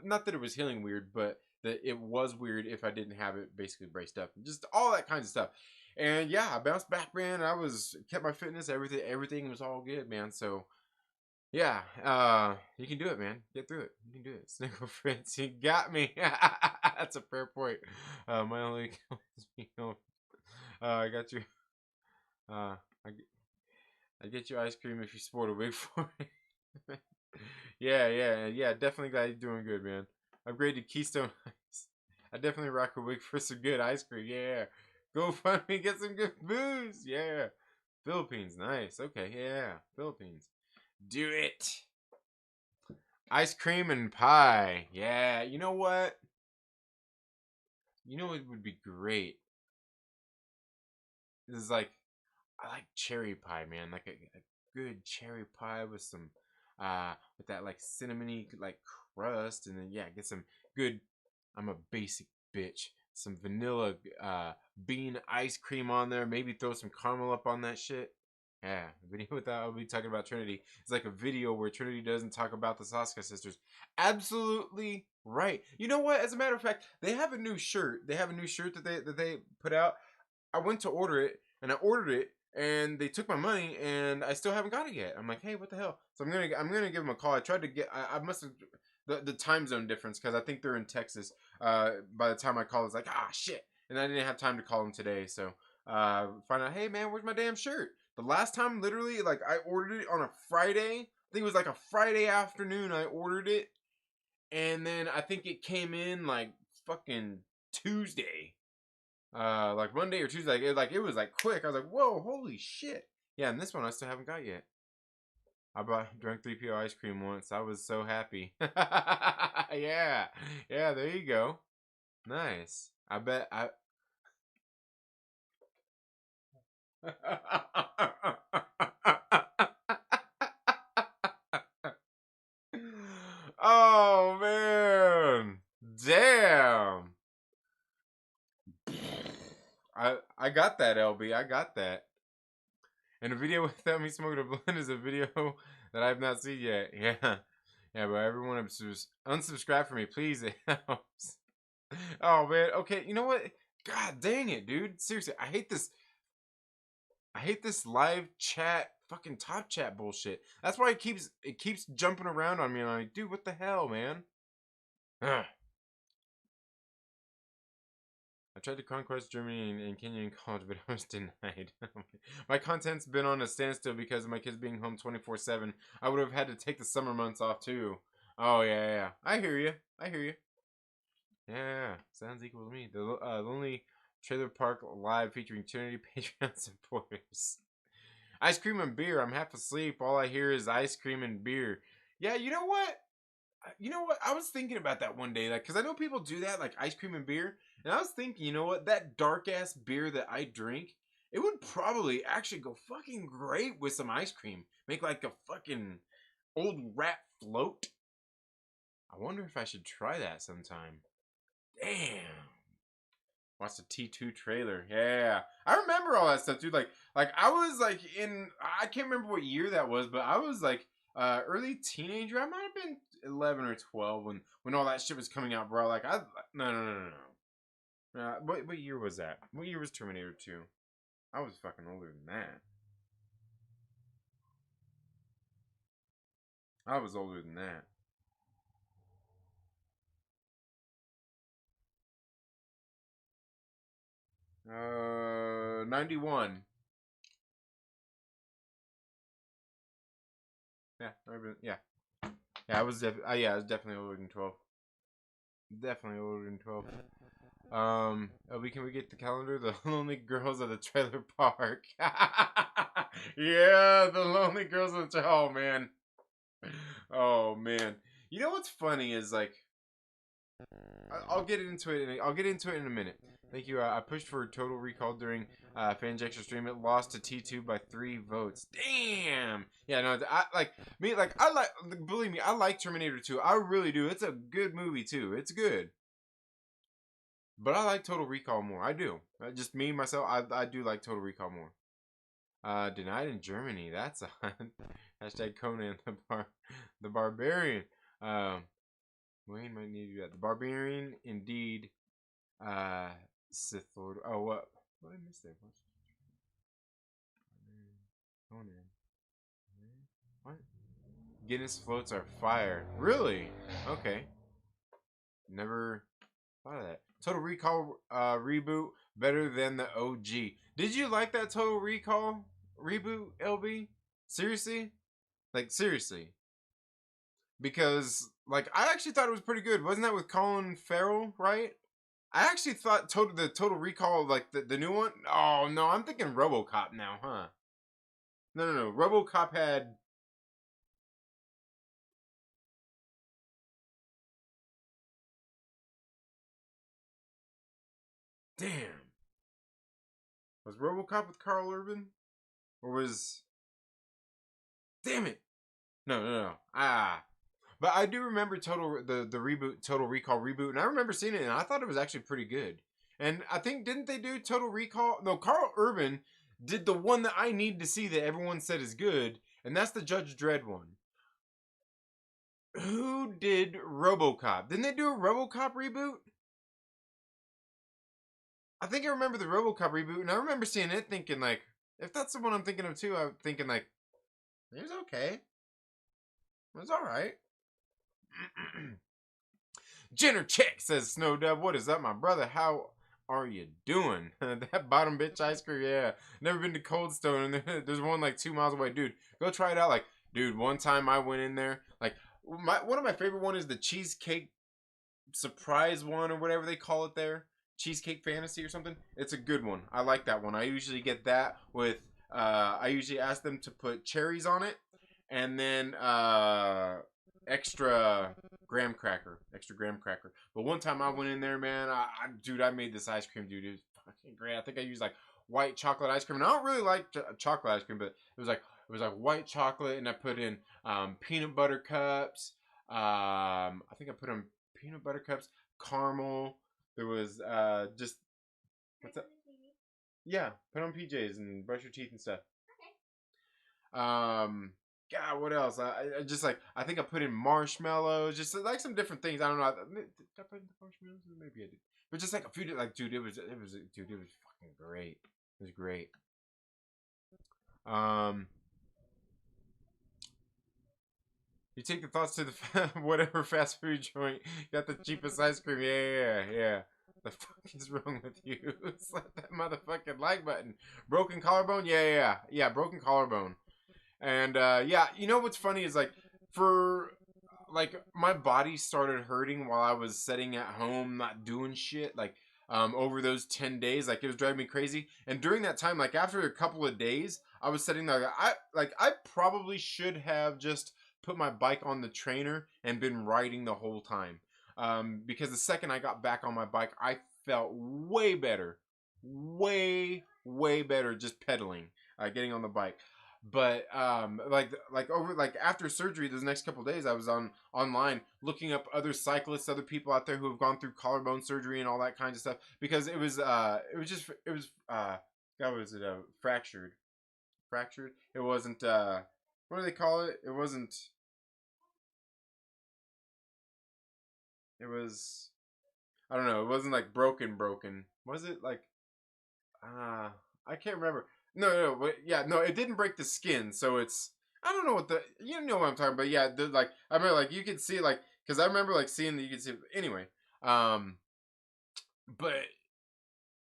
[SPEAKER 1] Not that it was healing weird, but that it was weird if I didn't have it basically braced up. Just all that kind of stuff. And yeah, I bounced back, man. I kept my fitness, everything was all good, man. So yeah, you can do it, man. Get through it. You can do it. Snickle Fritz, you got me. That's a fair point. My only I got you. I get you ice cream if you sport a wig for it. Yeah. Definitely glad you're doing good, man. Upgrade to Keystone Ice. I definitely rock a wig for some good ice cream. Yeah. Go find me, get some good booze. Yeah. Philippines, nice. Okay, yeah. Philippines. Do it. Ice cream and pie. Yeah. You know what? You know what would be great? This is like, I like cherry pie, man. Like a good cherry pie with some with that like cinnamony like crust, and then get some good, I'm a basic bitch, some vanilla bean ice cream on there, maybe throw some caramel up on that shit. Yeah, video with that, I'll be talking about Trinity. It's like a video where Trinity doesn't talk about the Saska sisters. Absolutely right. You know what? As a matter of fact, they have a new shirt. They have a new shirt that they put out. I went to order it, and I ordered it, and they took my money, and I still haven't got it yet. I'm like, hey, what the hell? So I'm gonna give them a call. I tried to get. I must have the time zone difference, because I think they're in Texas. By the time I called, it's like, shit, and I didn't have time to call them today. So find out, hey man, where's my damn shirt? The last time, literally, like I ordered it on a Friday. I think it was like a Friday afternoon. I ordered it, and then I think it came in like fucking Tuesday, like Monday or Tuesday. It was like quick. I was like, whoa, holy shit. Yeah, and this one I still haven't got yet. Drank 3PO ice cream once. I was so happy. Yeah, there you go. Nice. I bet I. Oh man, damn. I got that, LB. I got that. And a video without me smoking a blunt is a video that I have not seen yet. Yeah, but everyone unsubscribe for me, please. It helps. Oh man. Okay, you know what? God dang it, dude. Seriously, I hate this. I hate this live chat, fucking top chat bullshit. That's why it keeps jumping around on me. And I'm like, dude, what the hell, man? Ugh. I tried to conquest Germany and Kenya in college, but I was denied. My content's been on a standstill because of my kids being home 24/7. I would have had to take the summer months off too. Oh yeah. I hear you. Yeah, sounds equal to me. The Lonely Trailer Park Live featuring Trinity Patreon supporters. Ice cream and beer. I'm half asleep. All I hear is ice cream and beer. Yeah, you know what? I was thinking about that one day, like, because I know people do that, like ice cream and beer. And I was thinking, you know what? That dark ass beer that I drink, it would probably actually go fucking great with some ice cream. Make like a fucking old rat float. I wonder if I should try that sometime. Damn. Watch the T2 trailer. Yeah. I remember all that stuff, dude. Like I was like I can't remember what year that was, but I was like early teenager. I might have been 11 or 12 when all that shit was coming out, bro. Like no. What year was that? What year was Terminator 2? I was fucking older than that. I was older than that. 91. Yeah, yeah. Yeah, I was I was definitely older than 12. Definitely older than 12. Can we get the calendar? The Lonely Girls of the Trailer Park. Yeah, the Lonely Girls of the Trailer. Oh man. Oh man. You know what's funny is like I'll get into it. I'll get into it in a minute. Thank you. I pushed for Total Recall during Fans Extra Stream. It lost to T2 by 3 votes. Damn. Yeah, no, I like me. Like I like. Believe me, I like Terminator 2. I really do. It's a good movie too. It's good. But I like Total Recall more. I do. Just me myself. I do like Total Recall more. Denied in Germany. That's a hashtag Conan the Barbarian. Wayne might need to do that. The Barbarian, indeed. Sith Lord. Oh, what? What did I miss there? Conan. What? Guinness floats are fire. Really? Okay. Never thought of that. Total Recall reboot better than the OG. Did you like that Total Recall reboot, LB? Seriously? Like seriously? Because like I actually thought it was pretty good. Wasn't that with Colin Farrell, right? I actually thought the Total Recall, like the new one. Oh no, I'm thinking RoboCop now, huh? No. RoboCop had. Damn. Was RoboCop with Carl Urban, or was? Damn it. No. But I do remember the reboot, Total Recall reboot, and I remember seeing it, and I thought it was actually pretty good. And I think didn't they do Total Recall? No, Carl Urban did the one that I need to see that everyone said is good, and that's the Judge Dredd one. Who did RoboCop? Didn't they do a RoboCop reboot? I think I remember the RoboCop reboot, and I remember seeing it thinking like, if that's the one I'm thinking of too, I'm thinking like, it was okay. It was all right. Jenner Chick says Snow Dub, what is up, my brother? How are you doing? That bottom bitch ice cream, yeah. Never been to Cold Stone, and there's one like 2 miles away, dude. Go try it out. Like, dude, one time I went in there, like, one of my favorite one is the cheesecake surprise one or whatever they call it there. Cheesecake Fantasy or something. It's a good one. I like that one. I usually get that with I usually ask them to put cherries on it and then extra graham cracker. But one time I went in there, man, dude, I made this ice cream, dude. It was fucking great. I think I used like white chocolate ice cream. And I don't really like chocolate ice cream, but it was like white chocolate, and I put in peanut butter cups. I think I put in peanut butter cups, caramel. There was just what's up? Yeah, put on PJs and brush your teeth and stuff. Okay. God, what else? I just like I think I put in marshmallows, just like some different things. I don't know. Did I put in marshmallows? Maybe I did. But just like a few, like dude, it was fucking great. It was great. You take the thoughts to the whatever fast food joint. Got the cheapest ice cream. Yeah. The fuck is wrong with you? Slap that motherfucking like button. Broken collarbone? Yeah. Broken collarbone. And yeah, you know what's funny is like for like my body started hurting while I was sitting at home not doing shit. Like over those 10 days, like it was driving me crazy. And during that time, like after a couple of days, I was sitting there. I probably should have just put my bike on the trainer and been riding the whole time. Because the second I got back on my bike, I felt way better just pedaling, getting on the bike. But like after surgery, those next couple days, I was online looking up other cyclists, other people out there who have gone through collarbone surgery and all that kinds of stuff, because God, was it fractured? It wasn't what do they call it? It was, I don't know. It wasn't like broken. Was it like uh I can't remember. No, but yeah, no, it didn't break the skin. So it's, I don't know what the, you know what I'm talking about. Yeah, like I remember like you could see like, cuz I remember like seeing that you could see anyway. Um but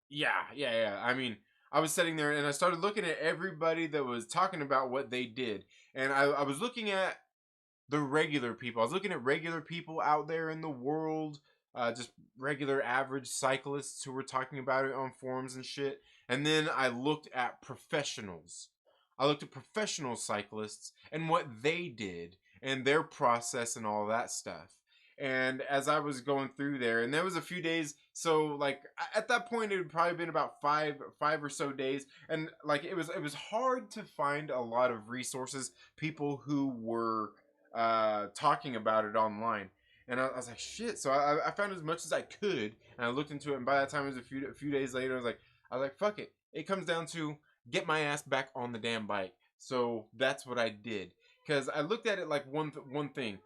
[SPEAKER 1] yeah. I mean, I was sitting there and I started looking at everybody that was talking about what they did. And I was looking at the regular people. I was looking at regular people out there in the world, just regular average cyclists who were talking about it on forums and shit. And then I looked at professionals. I looked at professional cyclists and what they did and their process and all that stuff. And as I was going through there, and there was a few days, so like at that point it had probably been about five or so days, and like it was hard to find a lot of resources, people who were talking about it online. And I was like, shit. So I found as much as I could, and I looked into it. And by that time, it was a few days later. I was like, fuck it. It comes down to get my ass back on the damn bike. So that's what I did. Because I looked at it like one thing.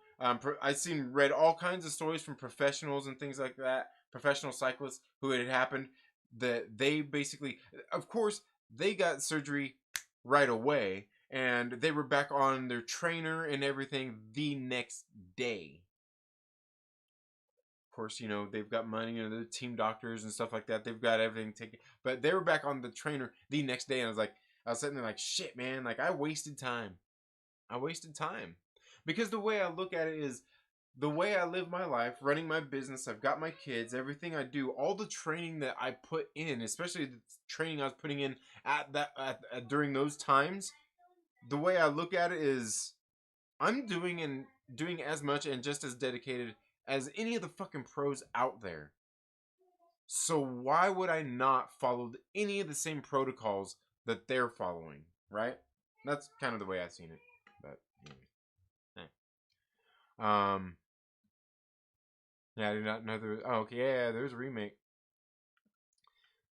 [SPEAKER 1] Read all kinds of stories from professionals and things like that. Professional cyclists who it had happened, that they basically, of course, they got surgery right away, and they were back on their trainer and everything the next day. Of course, you know, they've got money, you know, the team doctors and stuff like that. They've got everything taken, but they were back on the trainer the next day. And I was sitting there like, shit, man, like I wasted time. I wasted time. Because the way I look at it is, the way I live my life, running my business, I've got my kids, everything I do, all the training that I put in, especially the training I was putting in during those times, the way I look at it is, I'm doing as much and just as dedicated as any of the fucking pros out there. So why would I not follow any of the same protocols that they're following, right? That's kind of the way I've seen it. But anyway. Yeah, I did not know there was, oh, okay, yeah, there's a remake.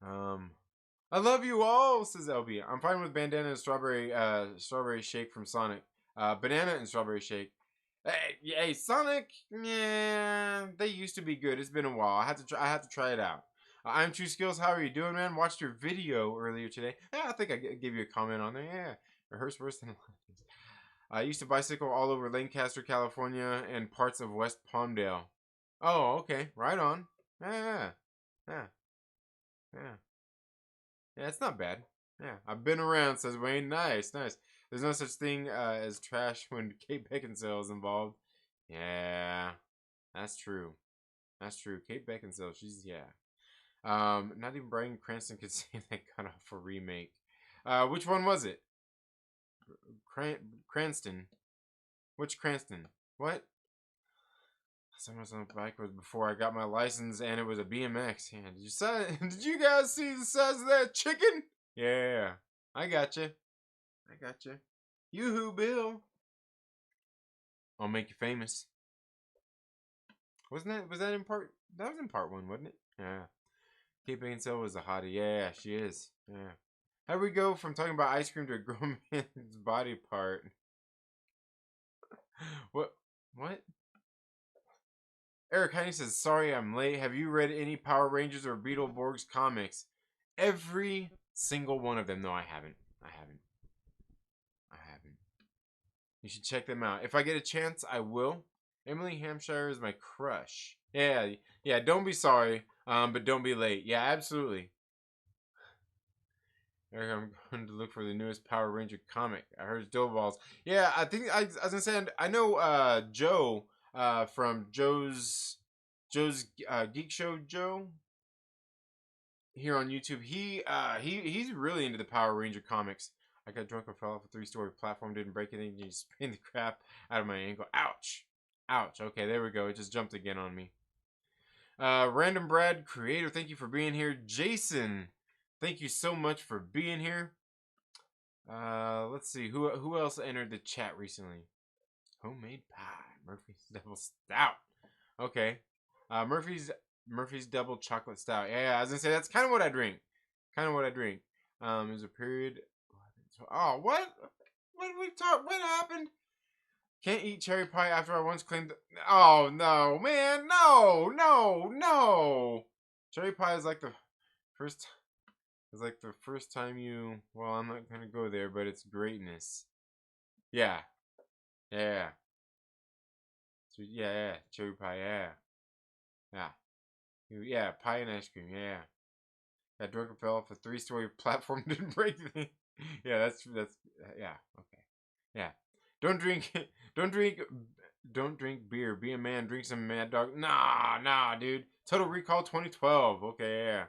[SPEAKER 1] I love you all, says LB. I'm fine with bandana and strawberry shake from Sonic. Banana and strawberry shake. Hey, Sonic. Yeah, they used to be good. It's been a while. I had to try it out. I'm True Skills. How are you doing, man? Watched your video earlier today. Yeah, I think I gave you a comment on there. Yeah, rehearse worse than I used to bicycle all over Lancaster, California, and parts of West Palmdale. Oh, okay, right on. Yeah, yeah, yeah. Yeah, it's not bad. Yeah, I've been around, says Wayne. Nice. There's no such thing as trash when Kate Beckinsale is involved. Yeah, that's true. Kate Beckinsale, she's, yeah. Not even Bryan Cranston could say they cut off a remake. Which one was it? Cranston. Which Cranston? What? Someone on the bike was before I got my license, and it was a BMX. Yeah, did you guys see the size of that chicken? Yeah, I got you. Yoo-hoo, Bill. I'll make you famous. Was that in part? That was in part one, wasn't it? Yeah. Kate Beckinsale was a hottie. Yeah, she is. Yeah. How do we go from talking about ice cream to a grown man's body part? What? What? Eric Heine says, sorry I'm late. Have you read any Power Rangers or Beetleborgs comics? Every single one of them. No, I haven't. You should check them out. If I get a chance, I will. Emily Hampshire is my crush. Yeah. Don't be sorry, but don't be late. Yeah, absolutely. Eric, I'm going to look for the newest Power Ranger comic. I heard it's Dough Balls. Yeah, I think I was gonna say, I know Joe from Joe's Geek Show Joe here on YouTube. He's really into the Power Ranger comics. I got drunk and fell off a 3-story platform, didn't break anything, just sprained the crap out of my ankle. Ouch. Okay, there we go. It just jumped again on me. Random Brad Creator, thank you for being here. Jason, thank you so much for being here. Let's see. Who else entered the chat recently? Homemade pie. Murphy's Double Stout. Okay. Murphy's Double Chocolate Stout. Yeah, I was gonna say that's kind of what I drink. Kind of what I drink. There's a period. Oh, what? What happened? Can't eat cherry pie after I once claimed. Oh no, man, no. Cherry pie is like the first. It's like the first time you. Well, I'm not gonna go there, but it's greatness. Yeah, yeah. So yeah, cherry pie, yeah. Yeah, pie and ice cream, yeah. That drunken fell off a 3-story platform, didn't break the. Yeah, that's yeah, okay, yeah. Don't drink, don't drink, don't drink beer. Be a man. Drink some Mad Dog. Nah, dude. Total Recall 2012. Okay, yeah.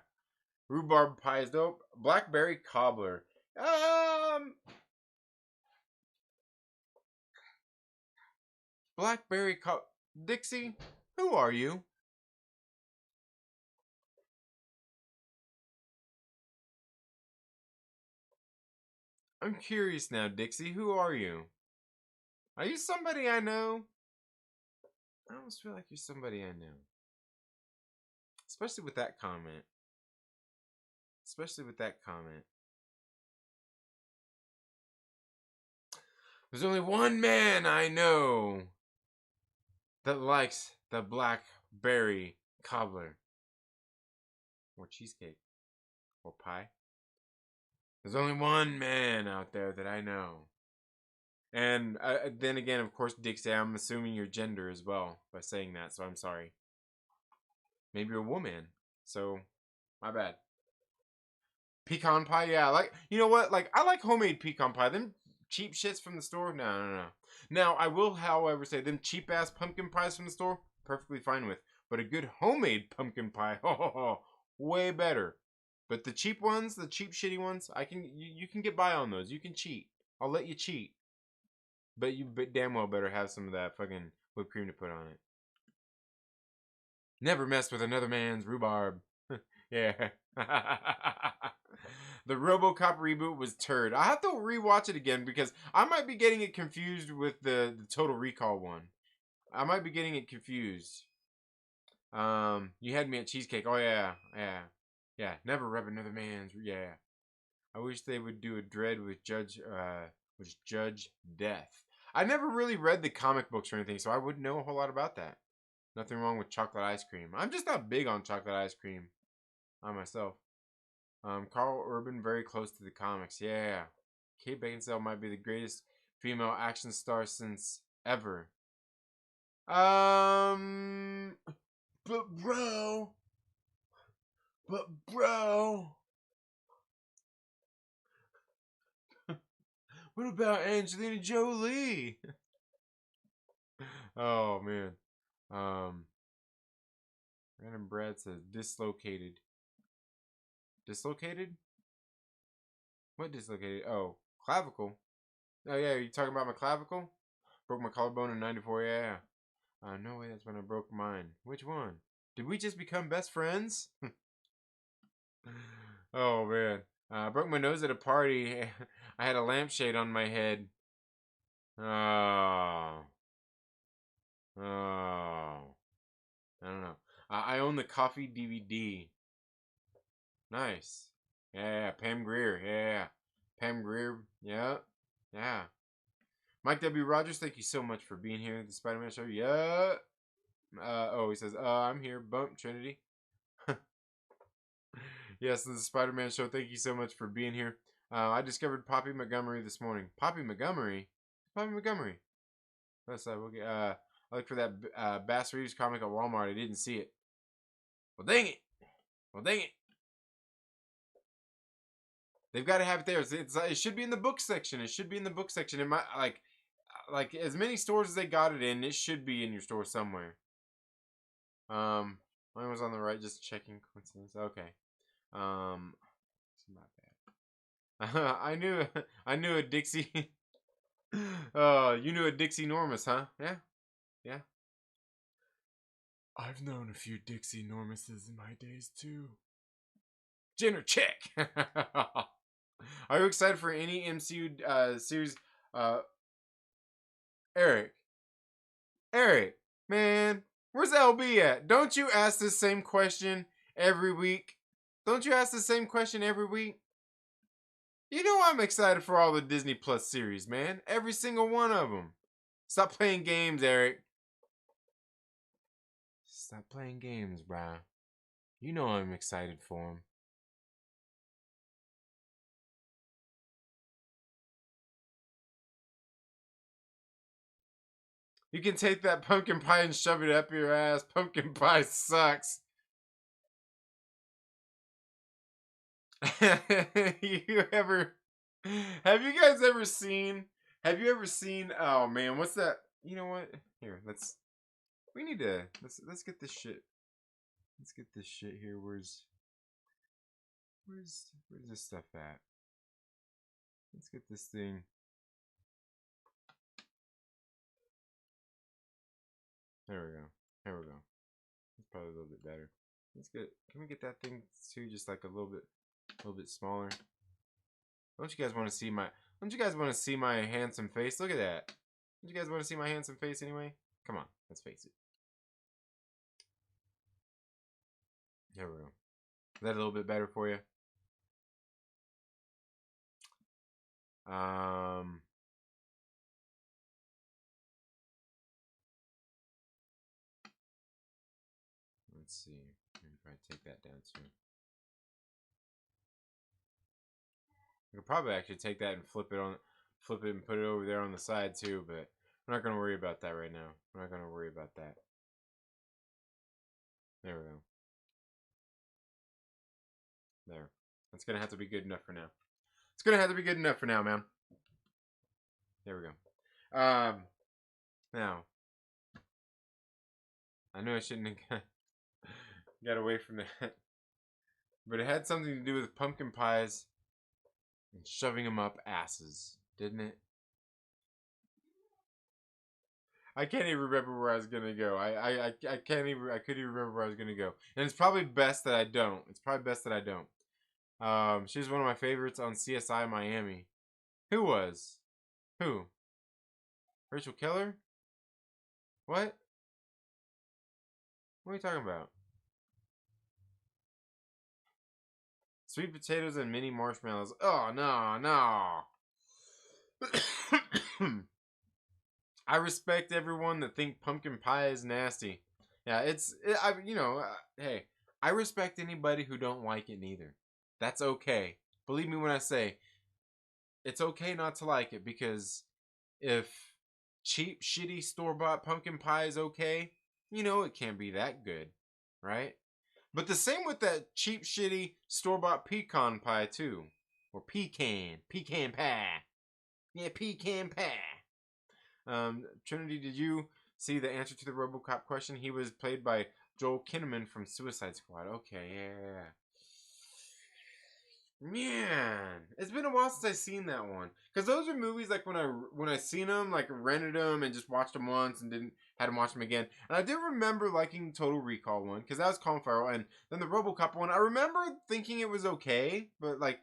[SPEAKER 1] Rhubarb pie is dope. Blackberry cobbler. Um, blackberry cob. Dixie, who are you? I'm curious now, Dixie. Who are you? Are you somebody I know? I almost feel like you're somebody I know. Especially with that comment. Especially with that comment. There's only one man I know that likes the blackberry cobbler. Or cheesecake. Or pie. There's only one man out there that I know. And then again, of course, Dixie, I'm assuming your gender as well by saying that, so I'm sorry. Maybe you're a woman. So, my bad. Pecan pie, yeah. Like, you know what? Like, I like homemade pecan pie. Them cheap shits from the store, no. Now, I will, however, say them cheap ass pumpkin pies from the store, perfectly fine with. But a good homemade pumpkin pie, way better. But the cheap ones, the cheap shitty ones, you can get by on those. You can cheat. I'll let you cheat. But you damn well better have some of that fucking whipped cream to put on it. Never mess with another man's rhubarb. Yeah. The RoboCop reboot was turd. I have to rewatch it again because I might be getting it confused with the Total Recall one. I might be getting it confused. You had me at cheesecake. Oh yeah. Never rub another man's. Yeah. I wish they would do a dread with Judge Death. I never really read the comic books or anything, so I wouldn't know a whole lot about that. Nothing wrong with chocolate ice cream. I'm just not big on chocolate ice cream on myself. Carl Urban, very close to the comics. Yeah. Kate Beckinsale might be the greatest female action star since ever. Um, but bro, but bro, what about Angelina Jolie? Oh man. Um, Random Brad says dislocated. Dislocated? What dislocated? Oh, clavicle. Oh yeah, you talking about my clavicle? Broke my collarbone in '94. Yeah. No way. That's when I broke mine. Which one? Did we just become best friends? Oh man. I broke my nose at a party. I had a lampshade on my head. Oh. Oh. I don't know. I own the Coffee DVD. Nice. Yeah. Pam Grier. Yeah. Pam Grier. Yeah. Yeah. Mike W. Rogers, thank you so much for being here at the Spider-Man show. Yeah. He says, I'm here. Bump, Trinity. Yes, this is the Spider-Man show. Thank you so much for being here. I discovered Poppy Montgomery this morning. Poppy Montgomery? Poppy Montgomery. Let's we'll get, I looked for that Bass Reeves comic at Walmart. I didn't see it. Well, dang it. They've got to have it there. It should be in the book section. It should be in the book section. It might like as many stores as they got it in. It should be in your store somewhere. Mine was on the right. Just checking coincidence. Okay. It's not bad. I knew a Dixie. You knew a Dixie Normus, huh? Yeah. I've known a few Dixie Normuses in my days too. Jenner, check. Are you excited for any MCU series? Uh, Eric, man, where's LB at? Don't you ask the same question every week? Don't you ask the same question every week? You know I'm excited for all the Disney Plus series, man. Every single one of them. Stop playing games, Eric. Stop playing games, bruh. You know I'm excited for them. You can take that pumpkin pie and shove it up your ass. Pumpkin pie sucks. You ever have you guys ever seen oh man, what's that? You know what? Here, we need to let's get this shit. Let's get this shit here. Where's this stuff at? Let's get this thing. There we go. There we go. That's probably a little bit better. Let's get can we get that thing too just like a little bit smaller? Don't you guys want to see my handsome face? Look at that. Don't you guys want to see my handsome face anyway? Come on, let's face it. There we go. Is that a little bit better for you? Let's see. Maybe if I take that down too. I could probably actually take that and flip it and put it over there on the side too, but we're not gonna worry about that right now. We're not gonna worry about that. There we go. There. That's gonna have to be good enough for now. It's gonna have to be good enough for now, man. There we go. Now, I know I shouldn't have got away from that, but it had something to do with pumpkin pies and shoving them up asses, didn't it? I can't even remember where I was gonna go. I can't even. I couldn't even remember where I was gonna go, and it's probably best that I don't. It's probably best that I don't. She's one of my favorites on CSI Miami. Who was? Who? Rachel Keller? What? What are you talking about? Sweet potatoes and mini marshmallows. Oh no, no. I respect everyone that think pumpkin pie is nasty. Yeah, hey, I respect anybody who don't like it neither. That's okay. Believe me when I say it's okay not to like it, because if cheap, shitty store-bought pumpkin pie is okay, you know it can't be that good, right? But the same with that cheap, shitty store-bought pecan pie too, or pecan pie. Yeah, pecan pie. Trinity, did you see the answer to the RoboCop question? He was played by Joel Kinnaman from Suicide Squad. Okay, yeah. Man, it's been a while since I've seen that one. Cause those are movies like when I seen them, like rented them and just watched them once and didn't had to watch them again. And I do remember liking Total Recall one, cause that was Colin Farrell, and then the RoboCop one. I remember thinking it was okay, but like,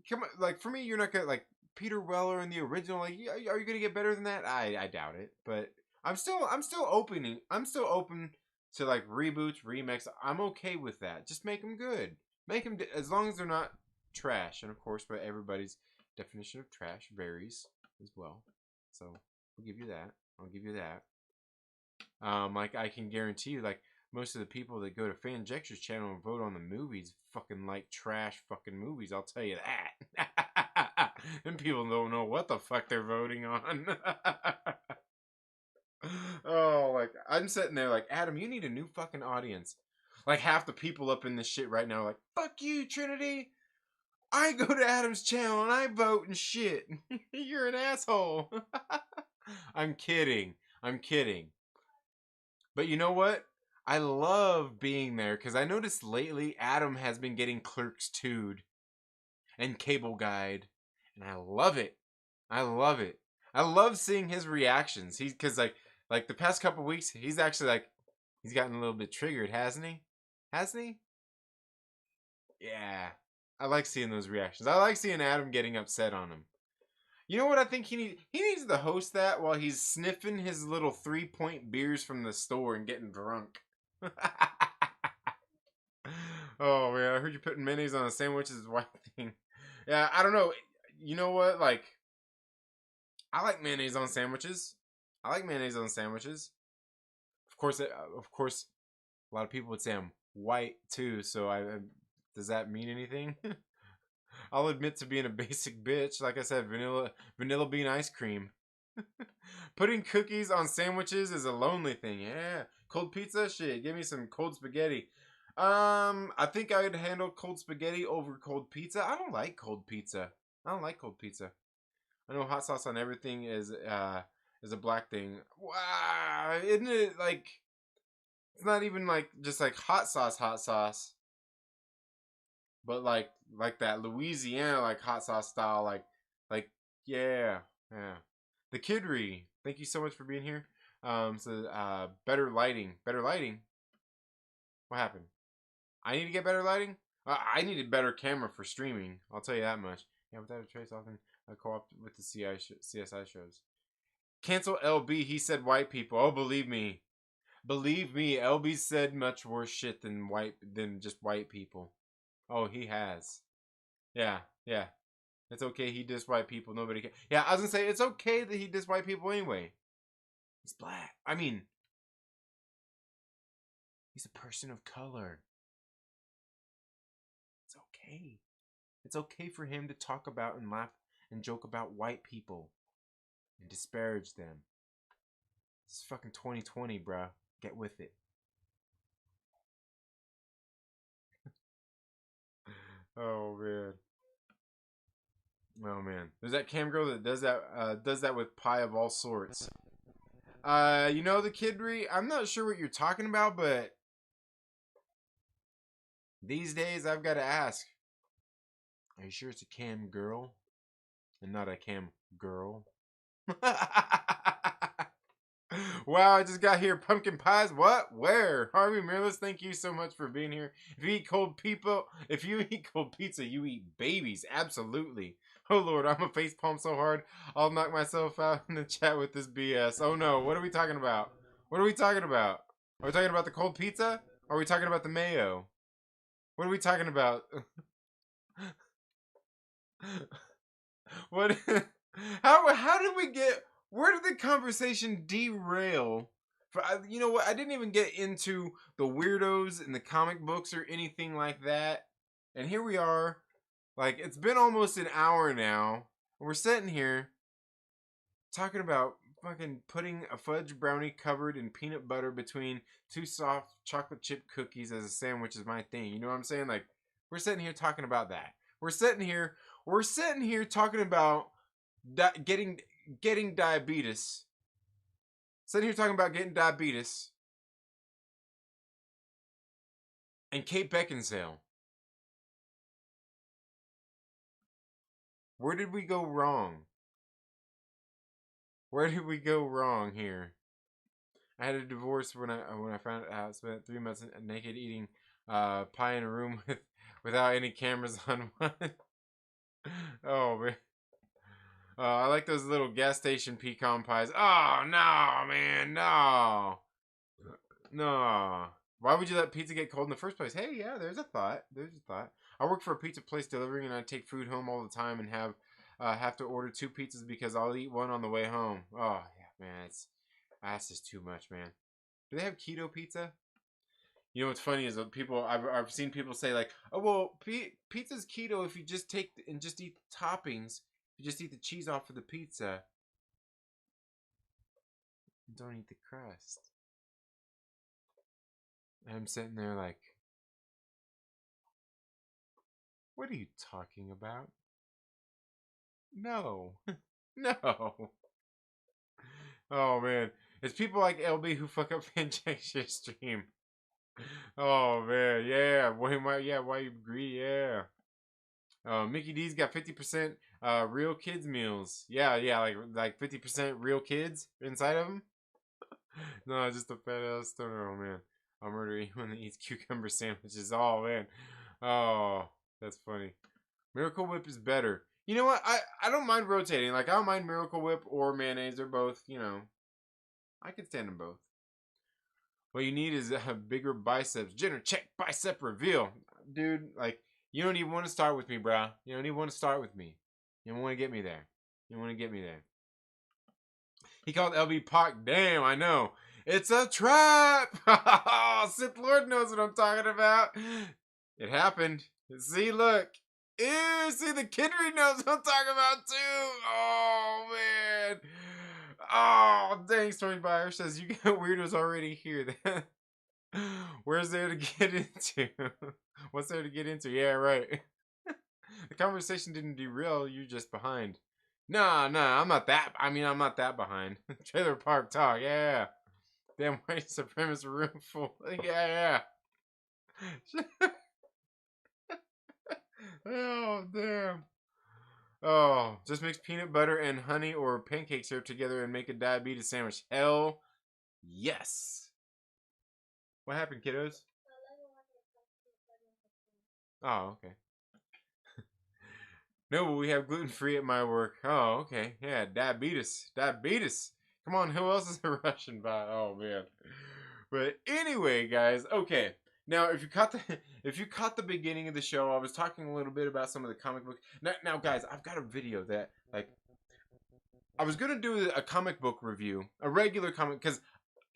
[SPEAKER 1] come on, like for me, you're not gonna like Peter Weller in the original. Like, are you gonna get better than that? I doubt it. But I'm still open to like reboots, remakes. I'm okay with that. Just make them good. Make them as long as they're not trash, and of course, but everybody's definition of trash varies as well. So I'll give you that. I'll give you that. Like I can guarantee you, like most of the people that go to Fanjexer's channel and vote on the movies fucking like trash fucking movies. I'll tell you that. And people don't know what the fuck they're voting on. Oh, like I'm sitting there like, Adam, you need a new fucking audience. Like half the people up in this shit right now are like, fuck you, Trinity. I go to Adam's channel and I vote and shit. You're an asshole. I'm kidding. I'm kidding. But you know what? I love being there because I noticed lately Adam has been getting Clerks 2'd and Cable Guide. And I love it. I love it. I love seeing his reactions. He's because like the past couple weeks, he's actually like he's gotten a little bit triggered, hasn't he? Hasn't he? Yeah. I like seeing those reactions. I like seeing Adam getting upset on him. You know what I think he needs? He needs to host that while he's sniffing his little 3-point beers from the store and getting drunk. Oh man, I heard you putting mayonnaise on a sandwich is white thing. Yeah, I don't know. You know what? Like, I like mayonnaise on sandwiches. I like mayonnaise on sandwiches. Of course, a lot of people would say I'm white too. So does that mean anything? I'll admit to being a basic bitch. Like I said, vanilla bean ice cream. Putting cookies on sandwiches is a lonely thing. Yeah. Cold pizza? Shit. Give me some cold spaghetti. I think I would handle cold spaghetti over cold pizza. I don't like cold pizza. I don't like cold pizza. I know hot sauce on everything is a black thing. Wow, isn't it like it's not even like just like hot sauce, but like that Louisiana like hot sauce style like yeah, yeah. The Kidry, thank you so much for being here. Better lighting. What happened? I need to get better lighting. I need a better camera for streaming. I'll tell you that much. Yeah, without a trace, often I co-op with the CSI shows. Cancel LB. He said white people. Oh, believe me, LB said much worse shit than just white people. Oh, he has. Yeah, yeah. It's okay. He dissed white people. Nobody can. Yeah, I was gonna say it's okay that he dissed white people anyway. He's black. I mean, he's a person of color. It's okay. It's okay for him to talk about and laugh and joke about white people and disparage them. It's fucking 2020, bruh. Get with it. Oh man. Oh man. There's that cam girl that does that with pie of all sorts. You know the Kidry? I'm not sure what you're talking about, but these days I've got to ask. Are you sure it's a cam girl and not a cam girl? Wow, I just got here. Pumpkin pies? What? Where? Harvey Mirrellis, thank you so much for being here. If you eat cold pizza, you eat babies. Absolutely. Oh Lord, I'm a facepalm so hard, I'll knock myself out in the chat with this BS. Oh no, what are we talking about? What are we talking about? Are we talking about the cold pizza? Or are we talking about the mayo? What are we talking about? What? How did we get? Where did the conversation derail? You know what? I didn't even get into the weirdos in the comic books or anything like that. And here we are. Like, it's been almost an hour now. And we're sitting here talking about fucking putting a fudge brownie covered in peanut butter between two soft chocolate chip cookies as a sandwich is my thing. You know what I'm saying? Like, we're sitting here talking about that. We're sitting here talking about getting diabetes. Sitting here talking about getting diabetes and Kate Beckinsale. Where did we go wrong? Where did we go wrong here? I had a divorce when I found out I spent 3 months naked eating pie in a room without any cameras on one. Oh man. I like those little gas station pecan pies. Oh no, man, no. No. Why would you let pizza get cold in the first place? Hey, yeah, there's a thought. I work for a pizza place delivering, and I take food home all the time and have to order 2 pizzas because I'll eat one on the way home. Oh yeah, man, that's just too much, man. Do they have keto pizza? You know what's funny is that I've seen people say like, oh well, pizza's keto if you just take and just eat the toppings. You just eat the cheese off of the pizza. Don't eat the crust. And I'm sitting there like, what are you talking about? No. No. Oh man. It's people like LB who fuck up injection stream. Oh man, yeah. Why you agree? Yeah. Mickey D's got 50% real kids meals. Yeah, like 50% real kids inside of them. No, just a fat ass stoner. Oh man, I'll murder anyone that eats cucumber sandwiches. Oh man, oh That's funny. Miracle Whip is better. You know what? I don't mind rotating. Like, I don't mind Miracle Whip or mayonnaise. They're both, you know, I can stand them both. What you need is a bigger biceps. Jenner, check bicep reveal. Dude, like, you don't even want to start with me, bro. You don't even want to start with me. You don't want to get me there. You want to get me there. He called LB Pac. Damn, I know. It's a trap. Sith Lord knows what I'm talking about. It happened. See, look. Ew, see, the Kidry knows what I'm talking about, too. Oh, man. Oh, dang, Story Buyer says, you got weirdos already here. Where's there to get into? What's there to get into? Yeah, right. The conversation didn't derail. You're just behind. Nah, I'm not that. I mean, I'm not that behind. Trailer Park Talk. Yeah. Damn white supremacist room full. Yeah. Oh, damn. Oh, just mix peanut butter and honey or pancake syrup together and make a diabetes sandwich. Hell yes. What happened, kiddos? Oh, okay. No, but we have gluten-free at my work. Oh, okay. Yeah, diabetes. Diabetes. Come on, who else is a Russian by? Oh, man. But anyway, guys, okay. Now, if you caught the beginning of the show, I was talking a little bit about some of the comic books. Now, guys, I've got a video that, like, I was going to do a comic book review, a regular comic, because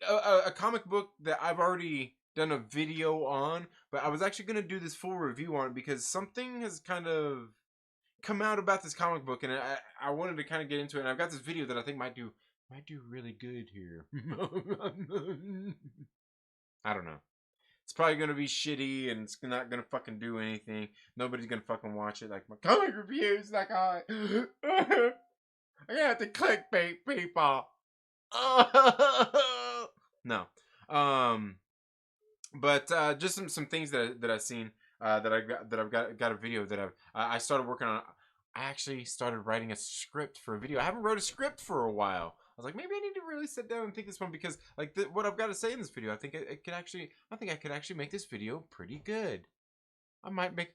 [SPEAKER 1] a comic book that I've already done a video on, but I was actually going to do this full review on it because something has kind of come out about this comic book, and I wanted to kind of get into it. And I've got this video that I think might do really good here. I don't know. It's probably gonna be shitty, and it's not gonna fucking do anything. Nobody's gonna fucking watch it. Like my comic reviews, like I have to clickbait people. No, but just some things that I've seen that I've got a video that I started working on. I actually started writing a script for a video. I haven't wrote a script for a while. I was like, maybe I need to really sit down and think this one because like what I've got to say in this video, I think I could actually make this video pretty good. I might make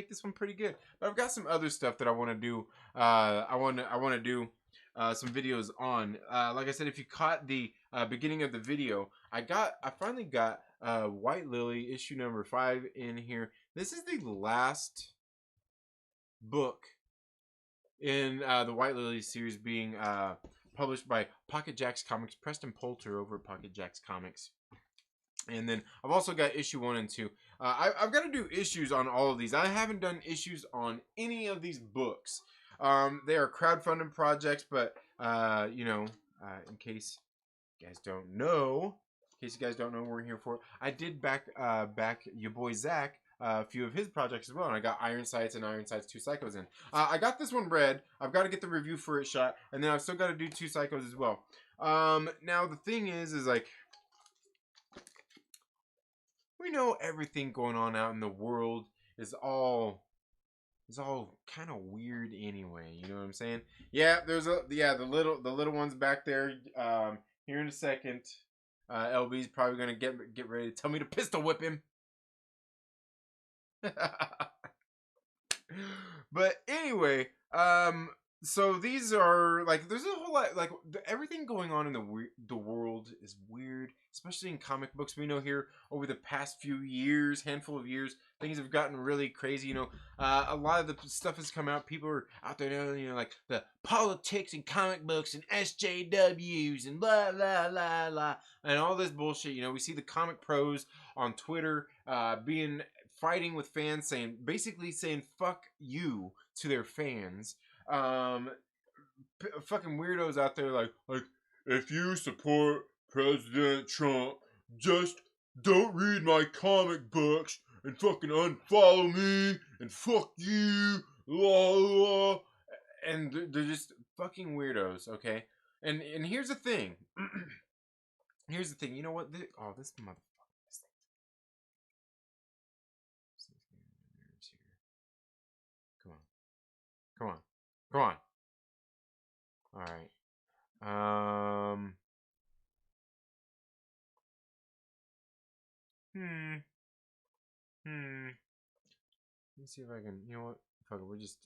[SPEAKER 1] this one pretty good. But I've got some other stuff that I want to do. I want to do some videos on. Like I said, if you caught the beginning of the video, I finally got White Lily issue number 5 in here. This is the last book in the White Lily series being published by Pocket Jacks Comics, Preston Poulter over at Pocket Jacks Comics. And then I've also got issue 1 and 2. I've got to do issues on all of these. I haven't done issues on any of these books. They are crowdfunded projects, but in case you guys don't know, we're here for it. I did back your boy Zach a few of his projects as well, and I got Iron Sights and Iron Sights 2 Psychos in. I got this one read. I've got to get the review for it shot, and then I've still got to do 2 Psychos as well. Now the thing is like we know everything going on out in the world is all kind of weird anyway. You know what I'm saying? Yeah, there's the little ones back there. Here in a second, LB's probably gonna get ready to tell me to pistol whip him. But anyway, so these are like there's a whole lot like everything going on in the world is weird, especially in comic books. We know here over the past handful of years, things have gotten really crazy. You know, a lot of the stuff has come out. People are out there now, you know, like the politics and comic books and SJWs and blah blah blah blah and all this bullshit. You know, we see the comic pros on Twitter fighting with fans, basically saying fuck you to their fans. Fucking weirdos out there like if you support President Trump, just don't read my comic books and fucking unfollow me and fuck you, la la. And they're just fucking weirdos, okay? And here's the thing. Here's the thing. You know what? This motherfucker. Come on. All right. me see if I can. You know what? Fuck it. We're just.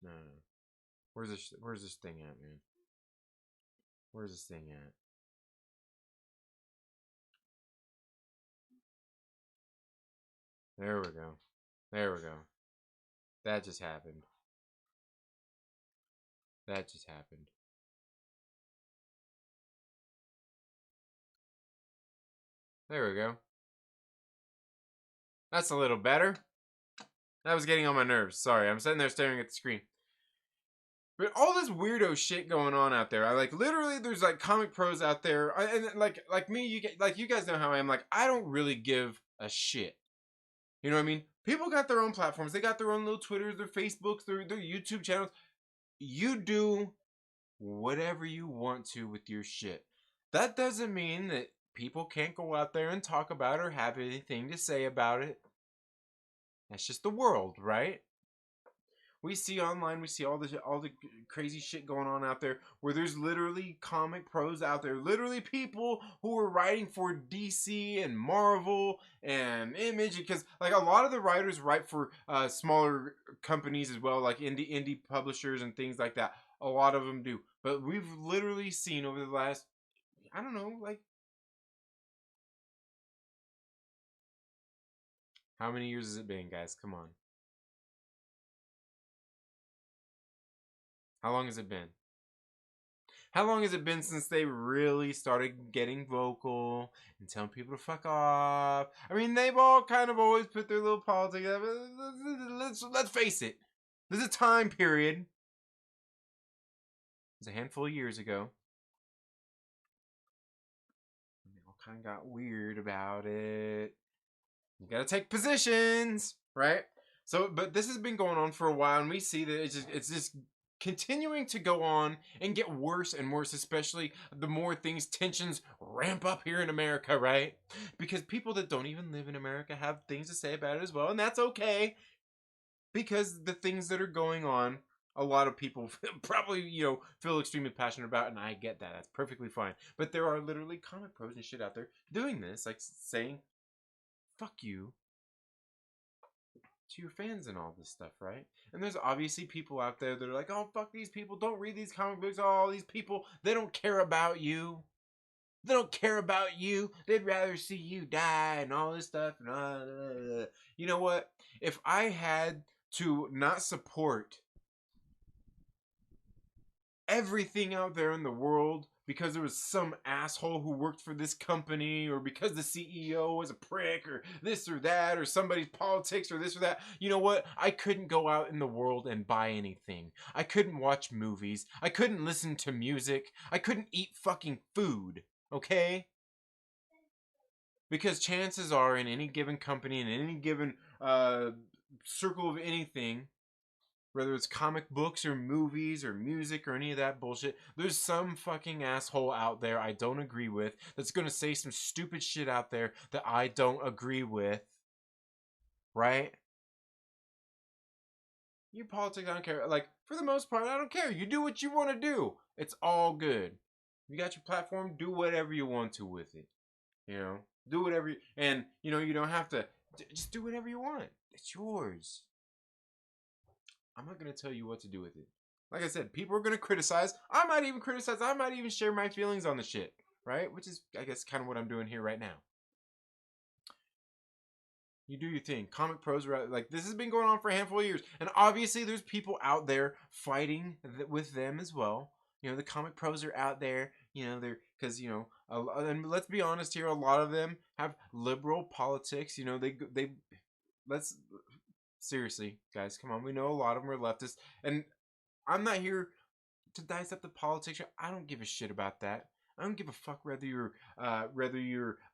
[SPEAKER 1] No. Where's this thing at, man? Where's this thing at? There we go. There we go. That just happened. That just happened. There we go. That's a little better. That was getting on my nerves. Sorry, I'm sitting there staring at the screen. But all this weirdo shit going on out there. I like literally there's like comic pros out there. And like me, you guys know how I am. Like I don't really give a shit. You know what I mean? People got their own platforms. They got their own little Twitters, their Facebooks, their YouTube channels. You do whatever you want to with your shit. That doesn't mean that people can't go out there and talk about it or have anything to say about it. That's just the world, right? We see online, we see all the crazy shit going on out there where there's literally comic pros out there, literally people who are writing for DC and Marvel and Image, because like a lot of the writers write for smaller companies as well, like indie publishers and things like that. A lot of them do, but we've literally seen over the last, I don't know, like how many years has it been, guys? Come on. How long has it been? How long has it been since they really started getting vocal and telling people to fuck off? I mean, they've all kind of always put their little politics. Let's face it. There's a time period. It was a handful of years ago. And they all kind of got weird about it. You gotta take positions, right? So, but this has been going on for a while, and we see that it's just continuing to go on and get worse and worse, especially the more tensions ramp up here in America, right? Because people that don't even live in America have things to say about it as well, and that's okay. Because the things that are going on, a lot of people probably, feel extremely passionate about, and I get that. That's perfectly fine. But there are literally comic pros and shit out there doing this, like saying, fuck you to your fans and all this stuff, right? And there's obviously people out there that are like, oh, fuck these people, don't read these comic books, all these people, they don't care about you. They don't care about you. They'd rather see you die and all this stuff. And you know what? If I had to not support everything out there in the world because there was some asshole who worked for this company, or because the CEO was a prick, or this or that, or somebody's politics, or this or that, you know what? I couldn't go out in the world and buy anything. I couldn't watch movies. I couldn't listen to music. I couldn't eat fucking food, okay? Because chances are, in any given company, in any given circle of anything, whether it's comic books or movies or music or any of that bullshit, there's some fucking asshole out there I don't agree with that's gonna say some stupid shit out there that I don't agree with. Right? You politics, I don't care. Like, for the most part, I don't care. You do what you want to do. It's all good. You got your platform, do whatever you want to with it. Do whatever and you don't have to, just do whatever you want. It's yours. I'm not going to tell you what to do with it. Like I said, people are going to criticize. I might even criticize. I might even share my feelings on the shit. Right? Which is, I guess, kind of what I'm doing here right now. You do your thing. Comic pros are like, this has been going on for a handful of years. And obviously there's people out there fighting with them as well. The comic pros are out there. They're, because, and let's be honest here, a lot of them have liberal politics. They let's, seriously, guys, come on. We know a lot of them are leftists. And I'm not here to dissect the politics. I don't give a shit about that. I don't give a fuck whether you're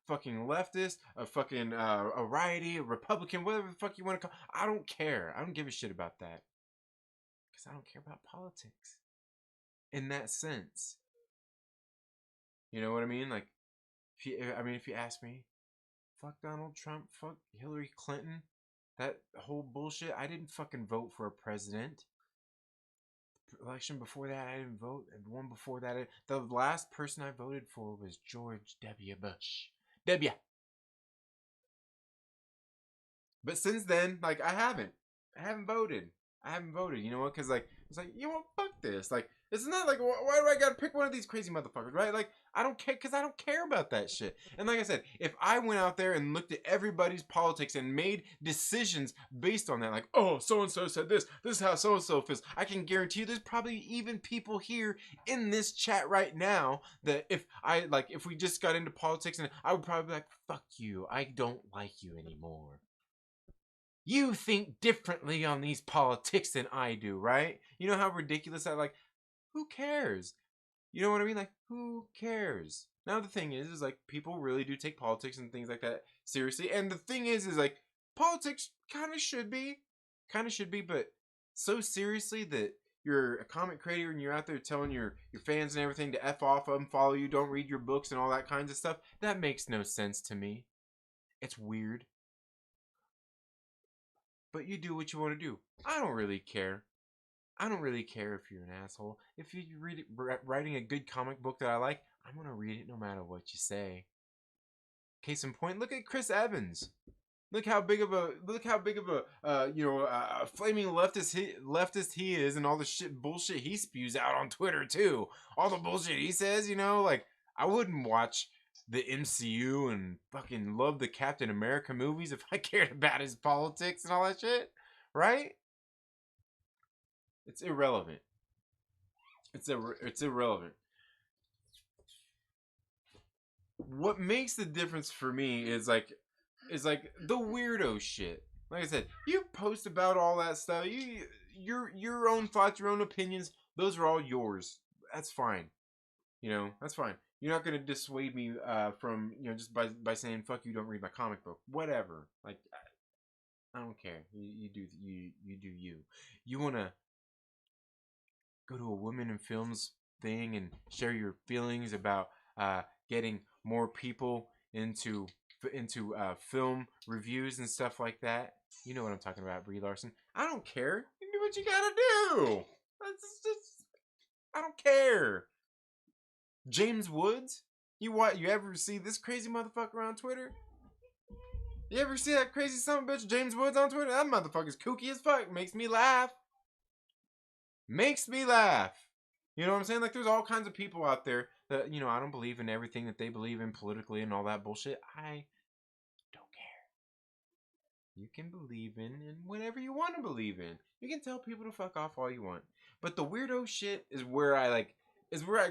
[SPEAKER 1] fucking leftist, a fucking a righty, a Republican, whatever the fuck you want to call. I don't care. I don't give a shit about that because I don't care about politics in that sense. You know what I mean? Like, if you ask me, fuck Donald Trump, fuck Hillary Clinton, that whole bullshit. I didn't fucking vote for a president. Election before that, I didn't vote, and one before that, the last person I voted for was George W. Bush. W. But since then, like, I haven't. I haven't voted. You know what? Because like it's like, you know what? Fuck this. Like it's not like, why do I gotta pick one of these crazy motherfuckers, right? Like I don't care, because I don't care about that shit. And like I said, if I went out there and looked at everybody's politics and made decisions based on that, like, oh, so and so said this. This is how so and so feels. I can guarantee you, there's probably even people here in this chat right now that if we just got into politics, and I would probably be like, fuck you. I don't like you anymore. You think differently on these politics than I do, right? You know how ridiculous that, like, who cares? You know what I mean? Like, who cares? Now the thing is like, people really do take politics and things like that seriously. And the thing is like, politics kind of should be, but so seriously that you're a comic creator and you're out there telling your fans and everything to F off, unfollow you, don't read your books and all that kinds of stuff. That makes no sense to me. It's weird. But you do what you want to do. I don't really care. I don't really care if you're an asshole. If you're writing a good comic book that I like, I'm gonna read it no matter what you say. Case in point, look at Chris Evans. Look how big of a flaming leftist he is, and all the bullshit he spews out on Twitter too. All the bullshit he says, like, I wouldn't watch the MCU and fucking love the Captain America movies if I cared about his politics and all that shit, right? It's irrelevant. It's irrelevant. What makes the difference for me is like the weirdo shit. Like I said, you post about all that stuff. Your own thoughts, your own opinions. Those are all yours. That's fine. That's fine. You're not gonna dissuade me from just by saying fuck you. Don't read my comic book. Whatever. Like I don't care. You do you. You wanna go to a women in films thing and share your feelings about getting more people into film reviews and stuff like that. You know what I'm talking about, Brie Larson. I don't care. You do what you gotta do. I don't care. James Woods. You ever see this crazy motherfucker on Twitter? You ever see that crazy son of a bitch James Woods on Twitter? That motherfucker's kooky as fuck. Makes me laugh. You know what I'm saying? Like, there's all kinds of people out there that, I don't believe in everything that they believe in politically and all that bullshit. I don't care. You can believe in whatever you want to believe in. You can tell people to fuck off all you want. But the weirdo shit is where I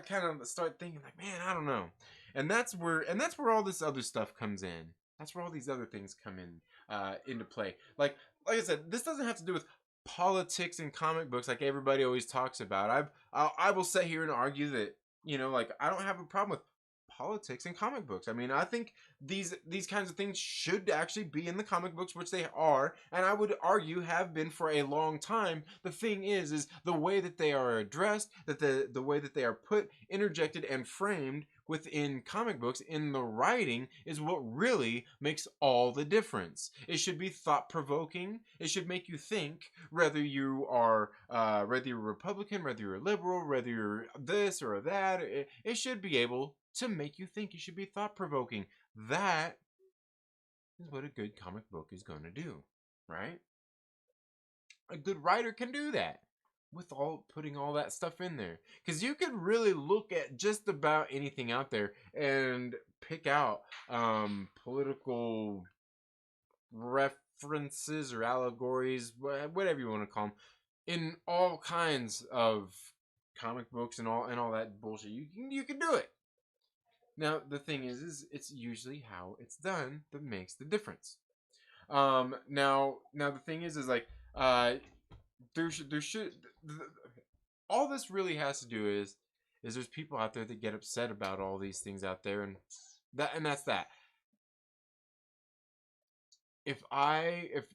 [SPEAKER 1] kind of start thinking like, man, I don't know. And that's where all this other stuff comes in. That's where all these other things come into play. Like I said, this doesn't have to do with politics and comic books like everybody always talks about. I will sit here and argue that like, I don't have a problem with politics and comic books. I mean, I think these kinds of things should actually be in the comic books, which they are, and I would argue have been for a long time. The thing is the way that they are addressed, that the way that they are put, interjected, and framed within comic books in the writing is what really makes all the difference. It should be thought-provoking. It should make you think, whether you're a Republican, whether you're a liberal, whether you're this or that. It should be able to make you think. It should be thought-provoking. That is what a good comic book is going to do, right? A good writer can do that with putting all that stuff in there, because you could really look at just about anything out there and pick out political references or allegories, whatever you want to call them, in all kinds of comic books and all that bullshit. You can do it. Now the thing is it's usually how it's done that makes the difference. Now the thing is like, there should all this really has to do is there's people out there that get upset about all these things out there, and that's that. If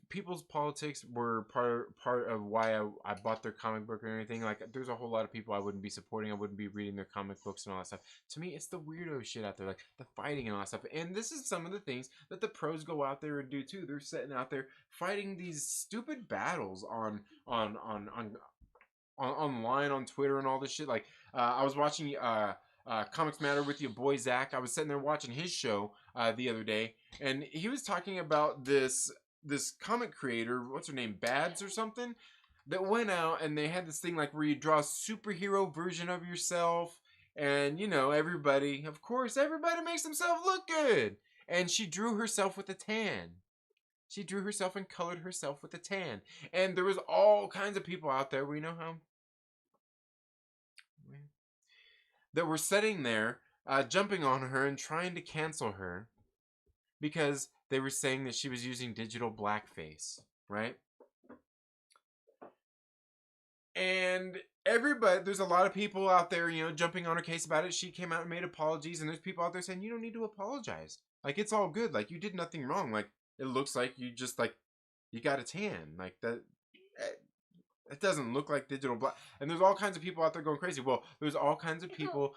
[SPEAKER 1] people's politics were part of why I bought their comic book or anything, like, there's a whole lot of people I wouldn't be supporting. I wouldn't be reading their comic books and all that stuff. To me, it's the weirdo shit out there, like the fighting and all that stuff. And this is some of the things that the pros go out there and do too. They're sitting out there fighting these stupid battles online on Twitter and all this shit. Like, I was watching Comics Matter with your boy Zach. I was sitting there watching his show the other day, and he was talking about this this comic creator, what's her name, Bads or something, that went out and they had this thing like where you draw a superhero version of yourself, and you know, everybody, of course, everybody makes themselves look good. And she drew herself with a tan. She drew herself and colored herself with a tan. And there was all kinds of people out there, we know how, that were sitting there, jumping on her and trying to cancel her because they were saying that she was using digital blackface, right? And everybody, there's a lot of people out there, you know, jumping on her case about it. She came out and made apologies, and there's people out there saying, you don't need to apologize. Like, it's all good. Like, you did nothing wrong. Like, it looks like you just, like, you got a tan. Like, that, it doesn't look like digital black. And there's all kinds of people out there going crazy. Well, there's all kinds of people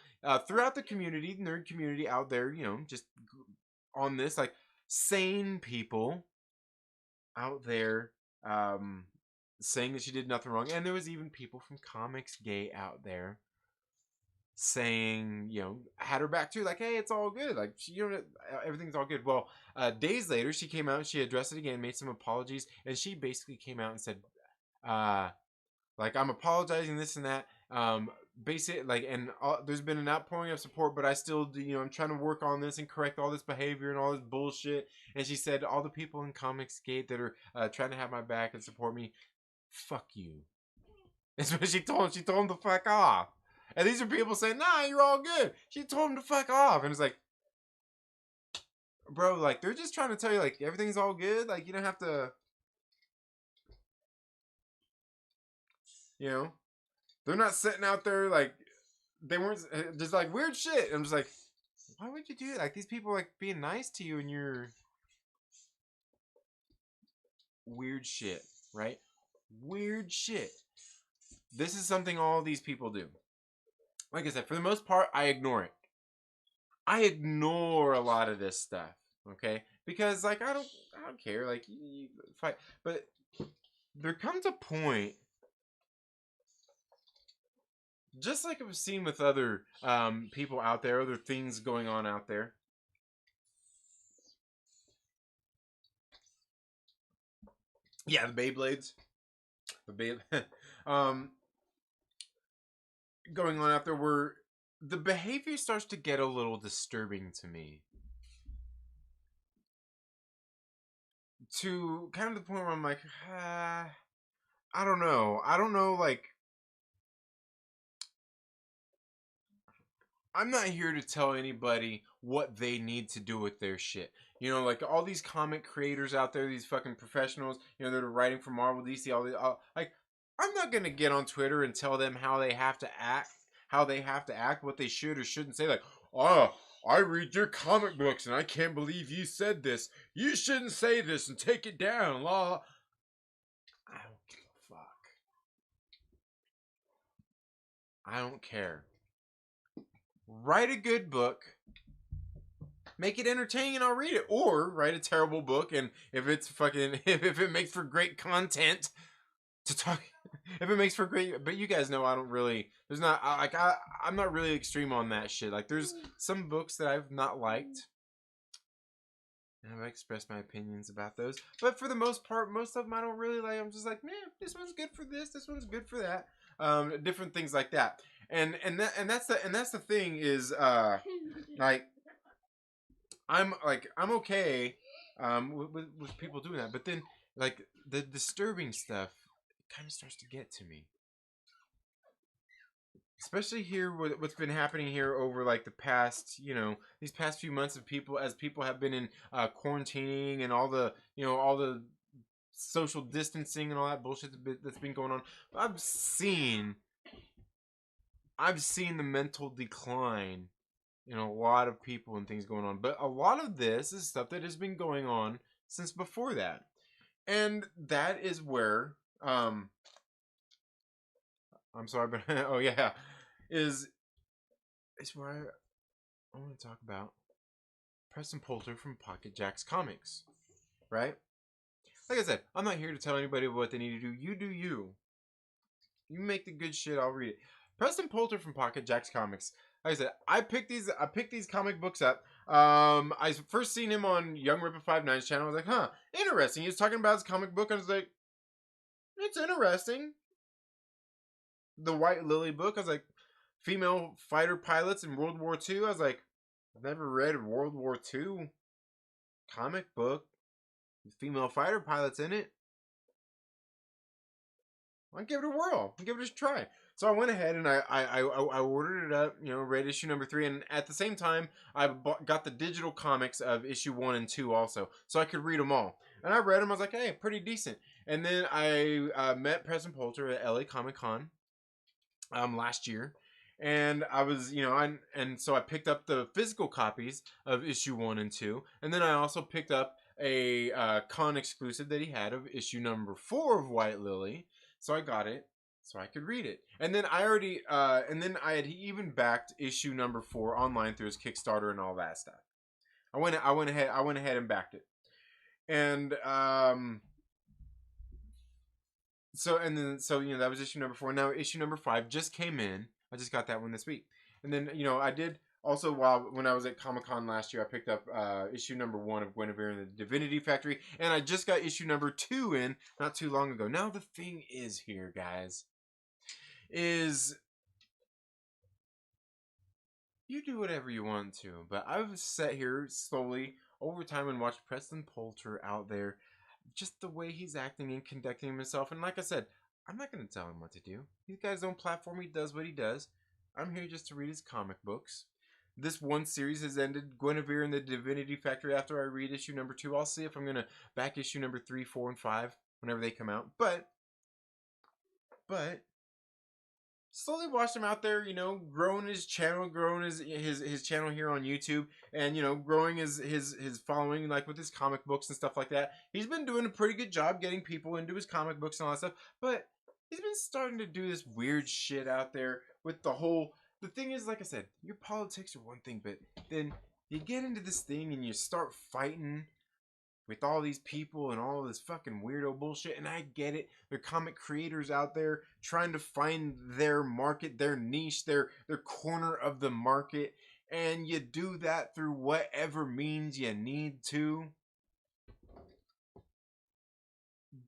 [SPEAKER 1] throughout the community, nerd community out there, you know, just on this, like, sane people out there, saying that she did nothing wrong. And there was even people from Comics Gate out there saying, you know, had her back too, like, hey, it's all good, like, she, you know, everything's all good. Well, days later, she came out and she addressed it again, made some apologies, and she basically came out and said, like, I'm apologizing, this and that, basic, like, and there's been an outpouring of support, but I still do, you know, I'm trying to work on this and correct all this behavior and all this bullshit. And she said, all the people in Comics Gate that are trying to have my back and support me, fuck you. That's what she told him. She told him to fuck off. And these are people saying, nah, you're all good. She told him to fuck off. And it's like, bro, like, they're just trying to tell you, like, everything's all good. Like, you don't have to, you know, they're not sitting out there, like, they weren't, just, like, weird shit. I'm just like, why would you do it? Like, these people, like, being nice to you and you're weird shit, right? Weird shit. This is something all these people do. Like I said, for the most part, I ignore it. I ignore a lot of this stuff, okay? Because, like, I don't care. Like, you fight. But there comes a point, just like I've seen with other people out there, other things going on out there. Yeah, the Beyblades. The going on out there where the behavior starts to get a little disturbing to me. To kind of the point where I'm like, I don't know. I don't know, like, I'm not here to tell anybody what they need to do with their shit. You know, like, all these comic creators out there, these fucking professionals, you know, that are writing for Marvel, DC, all these, like, I'm not gonna get on Twitter and tell them how they have to act, what they should or shouldn't say. Like, oh, I read your comic books and I can't believe you said this. You shouldn't say this and take it down. La, la. I don't give a fuck. I don't care. Write a good book. Make it entertaining and I'll read it. Or write a terrible book, and if it's fucking, if it makes for great content to talk, if it makes for great, but you guys know I don't really, there's not, like, I'm not really extreme on that shit. Like, there's some books that I've not liked, and I've expressed my opinions about those. But for the most part, most of them I don't really like. I'm just like, man, this one's good for this one's good for that. Different things like that. And that's the thing is, like, I'm okay with people doing that, but then, like, the disturbing stuff kind of starts to get to me, especially here what's been happening here over, like, the past, you know, these past few months of people, as people have been in quarantining and all the, you know, all the social distancing and all that bullshit that's been going on. I've seen the mental decline in a lot of people and things going on. But a lot of this is stuff that has been going on since before that. And that is where, I'm sorry, but, oh yeah, is where I want to talk about Preston Poulter from Pocket Jacks Comics, right? Like I said, I'm not here to tell anybody what they need to do. You do you. You make the good shit, I'll read it. Preston Poulter from Pocket Jacks Comics. Like I said, I picked these comic books up. I first seen him on Young Ripper 59's channel. I was like, huh, interesting. He was talking about his comic book. I was like, it's interesting. The White Lily book. I was like, female fighter pilots in World War II. I was like, I've never read a World War II comic book with female fighter pilots in it. I'll give it a whirl. I'll give it a try. So I went ahead and I ordered it up, read issue number 3, and at the same time got the digital comics of issue 1 and 2 also, so I could read them all. And I read them. I was like, hey, pretty decent. And then I met Preston Poulter at LA Comic Con last year, and I was, and so I picked up the physical copies of issue 1 and 2, and then I also picked up a con exclusive that he had of issue number 4 of White Lily. So I got it so I could read it. And then I had even backed issue number 4 online through his Kickstarter and all that stuff. I went ahead and backed it. And so that was issue number 4. Now issue number 5 just came in. I just got that one this week. And then, I did also, when I was at Comic-Con last year, I picked up issue number 1 of Guinevere and the Divinity Factory, and I just got issue number 2 in not too long ago. Now the thing is here, guys, is you do whatever you want to, but I've sat here slowly over time and watched Preston Poulter out there, just the way he's acting and conducting himself. And like I said, I'm not going to tell him what to do. These guys don't platform. He does what he does. I'm here just to read his comic books. This one series has ended. Guinevere and the Divinity Factory. After I read issue number 2, I'll see if I'm going to back issue number 3, 4, and 5 whenever they come out. But slowly watched him out there, growing his channel, growing his channel here on YouTube, and growing his following, like with his comic books and stuff like that. He's been doing a pretty good job getting people into his comic books and all that stuff. But he's been starting to do this weird shit out there with the whole. The thing is, like I said, your politics are one thing, but then you get into this thing and you start fighting with all these people and all this fucking weirdo bullshit. And I get it. They're comic creators out there trying to find their market, their niche, their corner of the market. And you do that through whatever means you need to.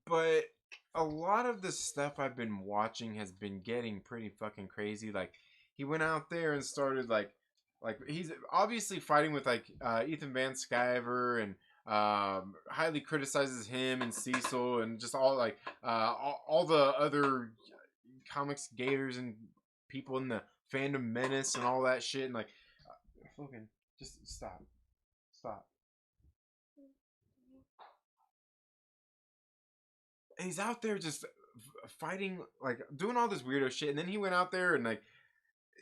[SPEAKER 1] But a lot of the stuff I've been watching has been getting pretty fucking crazy. Like, he went out there and started like he's obviously fighting with Ethan Van Sciver, and highly criticizes him and Cecil and just all all the other comics gators and people in the fandom menace and all that shit. And fucking just stop. And he's out there just fighting, doing all this weirdo shit. And then he went out there and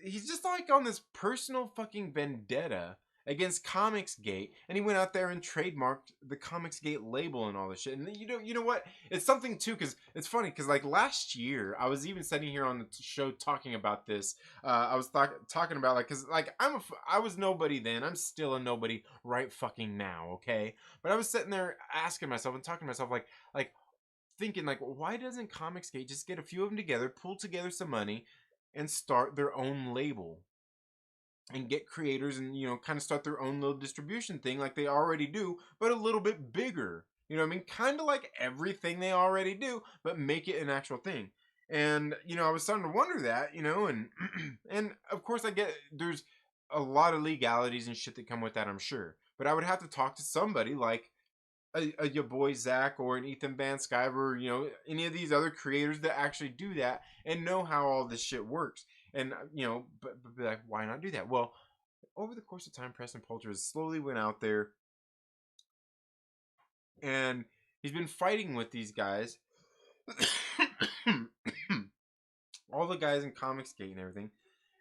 [SPEAKER 1] he's just on this personal fucking vendetta against Comicsgate, and he went out there and trademarked the Comicsgate label and all this shit. And you know what? It's something too, because it's funny, because last year I was even sitting here on the show talking about this. I was talking about because I was nobody then. I'm still a nobody right fucking now, okay? But I was sitting there asking myself and talking to myself thinking why doesn't Comicsgate just get a few of them together, pull together some money, and start their own label and get creators and kind of start their own little distribution thing like they already do, but a little bit bigger. You know what I mean? Kind of like everything they already do, but make it an actual thing. And I was starting to wonder that, and and of course I get there's a lot of legalities and shit that come with that, I'm sure. But I would have to talk to somebody like your boy Zach or an Ethan Van Sciver, any of these other creators that actually do that and know how all this shit works. And but be like, why not do that? Well, over the course of time, Preston Poulter has slowly went out there and he's been fighting with these guys, all the guys in Comicsgate and everything.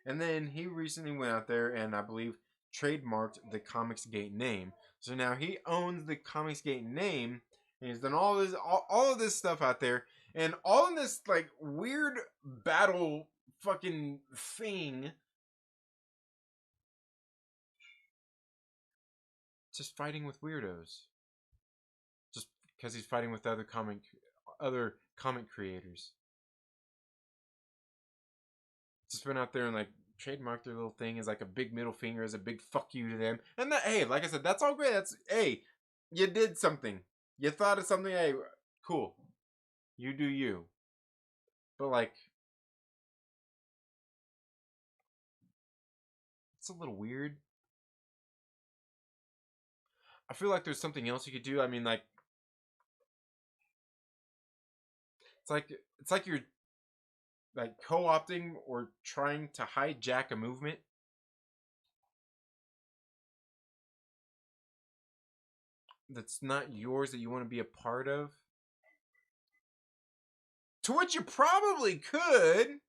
[SPEAKER 1] And then he recently went out there and I believe trademarked the Comicsgate name. So now he owns the Comicsgate name, and he's done all of this stuff out there, and all in this weird battle fucking thing, just fighting with weirdos, just because he's fighting with other comic creators. Just went out there and trademark their little thing as like a big middle finger, as a big fuck you to them. And that, hey, like I said, that's all great. That's, hey, you did something. You thought of something. Hey, cool. You do you. But like, it's a little weird. I feel like there's something else you could do. I mean, like, it's like you're like co-opting or trying to hijack a movement. That's not yours, that you want to be a part of. To which you probably could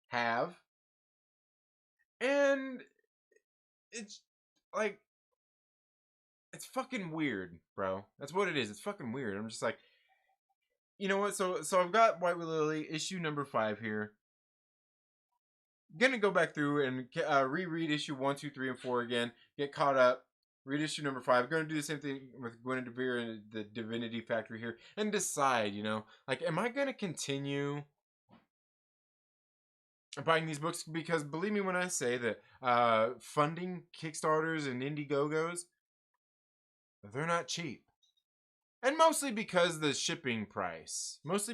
[SPEAKER 1] have. And it's like, it's fucking weird, bro. That's what it is. It's fucking weird. I'm just like, you know what? So I've got White Lily issue number 5 here. Gonna go back through and reread issue 1, 2, 3, and 4 again. Get caught up. Read issue number 5. Gonna do the same thing with Gwen DeVere and the Divinity Factory here, and decide, you know, like, am I gonna continue buying these books? Because believe me when I say that funding Kickstarters and Indiegogos, they're not cheap. And mostly because the shipping price. And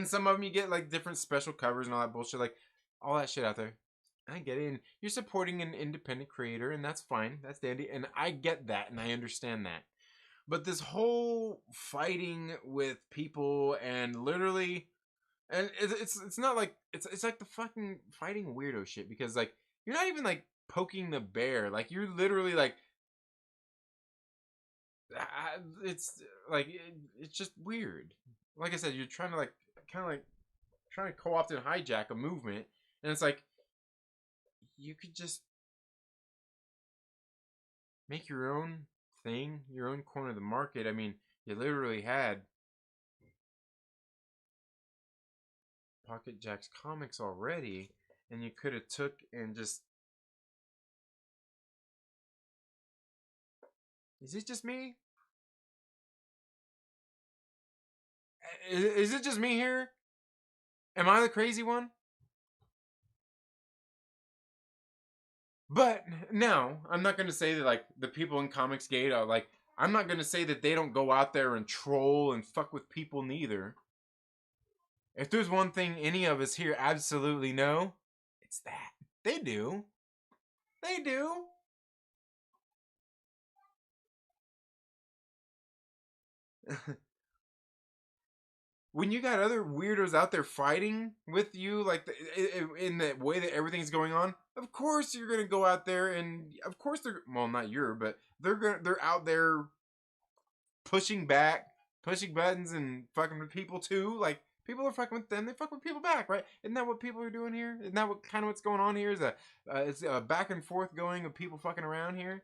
[SPEAKER 1] some of them you get like different special covers and all that bullshit, like all that shit out there. I get it. And you're supporting an independent creator, and that's fine. That's dandy. And I get that, and I understand that. But this whole fighting with people and literally, and it's not like it's like the fucking fighting weirdo shit, because like you're not even like poking the bear. Like you're literally like, it's like it's just weird. Like I said, you're trying to like kind of like trying to co-opt and hijack a movement, and it's like you could just make your own thing, your own corner of the market. I mean, you literally had Pocket Jack's comics already, and you could have took and just. Is it just me? Is it just me here? Am I the crazy one? But no, I'm not gonna say that like the people in Comicsgate are like. I'm not gonna say that they don't go out there and troll and fuck with people neither. If there's one thing any of us here absolutely know, it's that they do. They do. When you got other weirdos out there fighting with you, like in the way that everything's going on, of course you're gonna go out there, and of course they're, well, not you, but they're out there pushing back, pushing buttons, and fucking with people too. Like people are fucking with them, they fuck with people back, right? Isn't that what people are doing here? Isn't that what kind of what's going on here? Is it's a back and forth going of people fucking around here.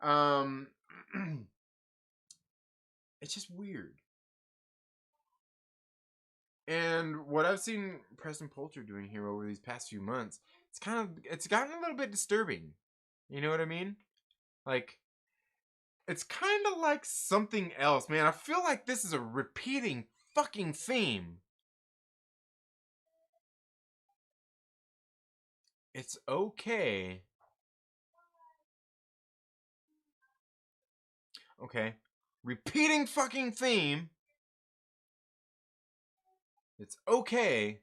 [SPEAKER 1] Um, it's just weird. And what I've seen Preston Poulter doing here over these past few months, it's gotten a little bit disturbing. You know what I mean? Like, it's kind of like something else, man. I feel like this is a repeating fucking theme. It's okay. Okay. Repeating fucking theme. It's okay.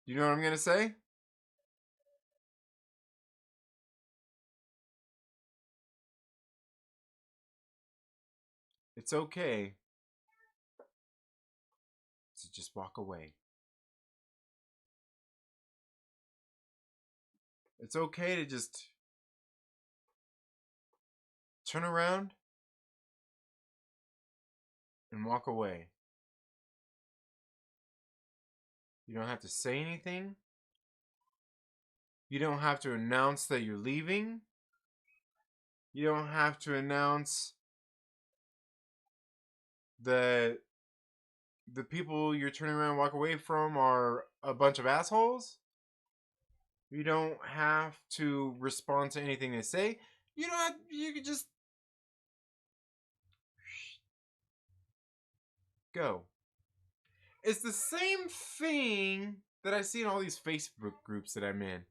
[SPEAKER 1] You know what I'm gonna say? It's okay to just walk away. It's okay to just turn around and walk away. You don't have to say anything. You don't have to announce that you're leaving. You don't have to announce that the people you're turning around and walk away from are a bunch of assholes. You don't have to respond to anything they say. You don't have, you can just go. It's the same thing that I see in all these Facebook groups that I'm in,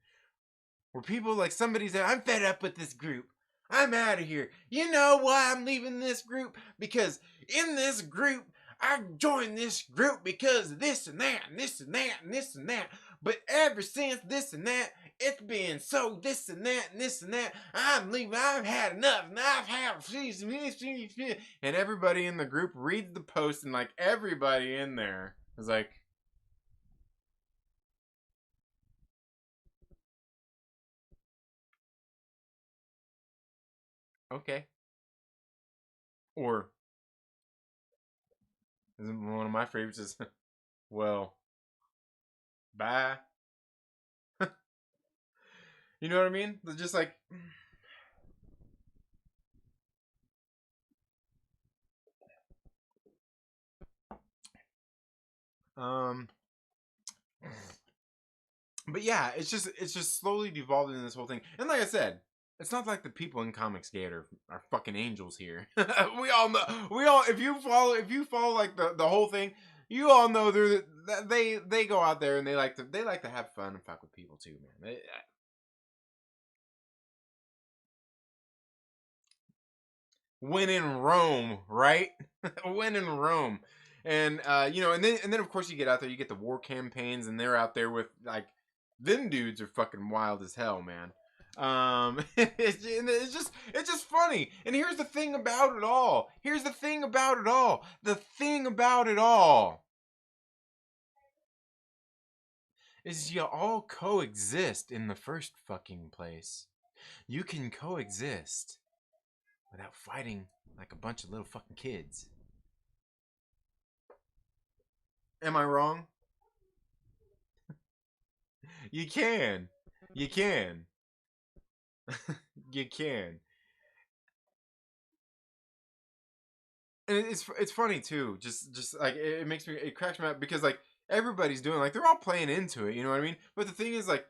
[SPEAKER 1] where people like somebody said, "I'm fed up with this group. I'm out of here. You know why I'm leaving this group? Because in this group, I joined this group because this and that and this and that and this and that. But ever since this and that, it's been so this and that and this and that. I'm leaving. I've had enough. And I've had and everybody in the group reads the post, and like everybody in there is like, okay. Or one of my favorites is, well, bye. You know what I mean? They're just like, um, but yeah, it's just slowly devolved into this whole thing. And like I said, it's not like the people in Comics Gate are fucking angels here. We all know. We all if you follow like the whole thing, you all know they go out there and they like to have fun and fuck with people too, man. When in Rome, right? When in Rome. And and then of course you get out there, you get the war campaigns, and they're out there with like them dudes are fucking wild as hell, man. It's just funny. And here's the thing about it all. Here's the thing about it all. The thing about it all is you all coexist in the first fucking place. You can coexist without fighting like a bunch of little fucking kids. Am I wrong? You can. You can. You can. And it's funny too. Just like it makes me it cracks me up because like everybody's doing like they're all playing into it, you know what I mean? But the thing is like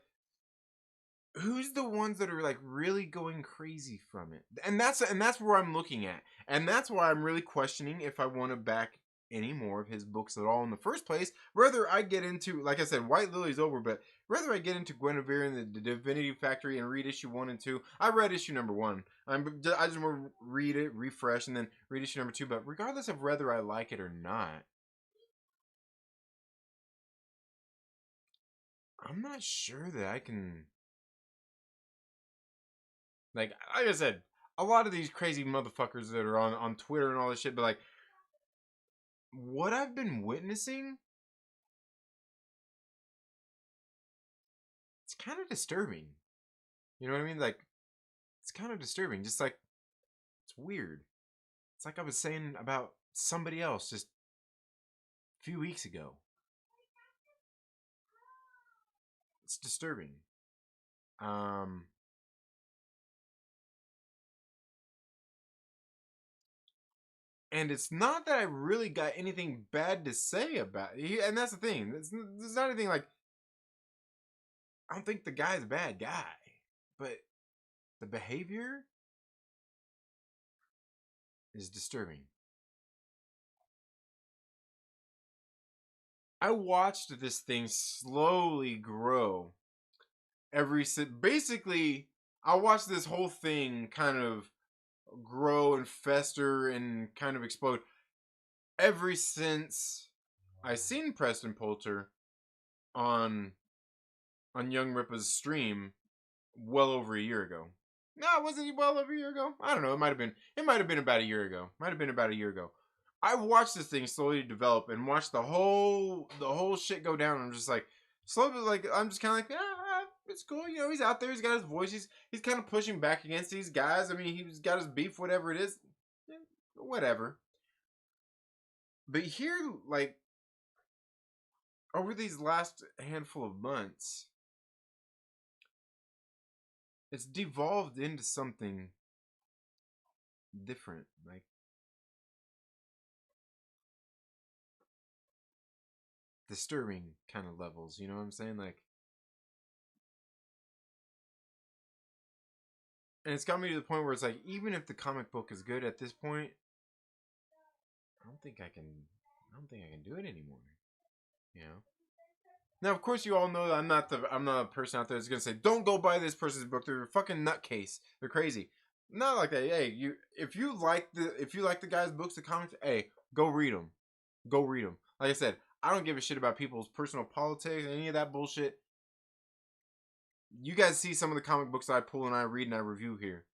[SPEAKER 1] who's the ones that are like really going crazy from it? And that's where I'm looking at. And that's why I'm really questioning if I want to back any more of his books at all in the first place. Whether I get into, like I said, White Lily's over, but whether I get into Guinevere and the Divinity Factory and read issue 1 and 2. I read issue number 1. I just want to read it, refresh, and then read issue number 2. But regardless of whether I like it or not, I'm not sure that I can. Like I said, a lot of these crazy motherfuckers that are on Twitter and all this shit, but like what I've been witnessing, it's kind of disturbing. You know what I mean? Like it's kind of disturbing. Just like it's weird. It's like I was saying about somebody else just a few weeks ago. It's disturbing. Um, and it's not that I really got anything bad to say about it. And that's the thing. There's not anything like I don't think the guy's a bad guy, but the behavior is disturbing. I watched this thing slowly grow basically I watched this whole thing kind of grow and fester and kind of explode ever since I seen Preston Poulter on Young Ripa's stream well over a year ago. No, wasn't he well over a year ago? I don't know. It might have been. It might have been about a year ago. Might have been about a year ago. I watched this thing slowly develop and watched the whole shit go down. I'm just like slowly, like I'm just kind of like, it's cool. You know, he's out there. He's got his voice. He's kind of pushing back against these guys. I mean, he's got his beef, whatever it is, whatever. But here, like over these last handful of months, it's devolved into something different. Like disturbing kind of levels. You know what I'm saying? Like, and it's got me to the point where it's like, even if the comic book is good at this point, I don't think I can. I don't think I can do it anymore. You know. Now, of course, you all know that I'm not a person out there that's gonna say, "Don't go buy this person's book. They're a fucking nutcase. They're crazy." Not like that. Hey, if you like the guy's books, the comics, hey, go read them. Go read them. Like I said, I don't give a shit about people's personal politics, any of that bullshit. You guys see some of the comic books I pull and I read and I review here.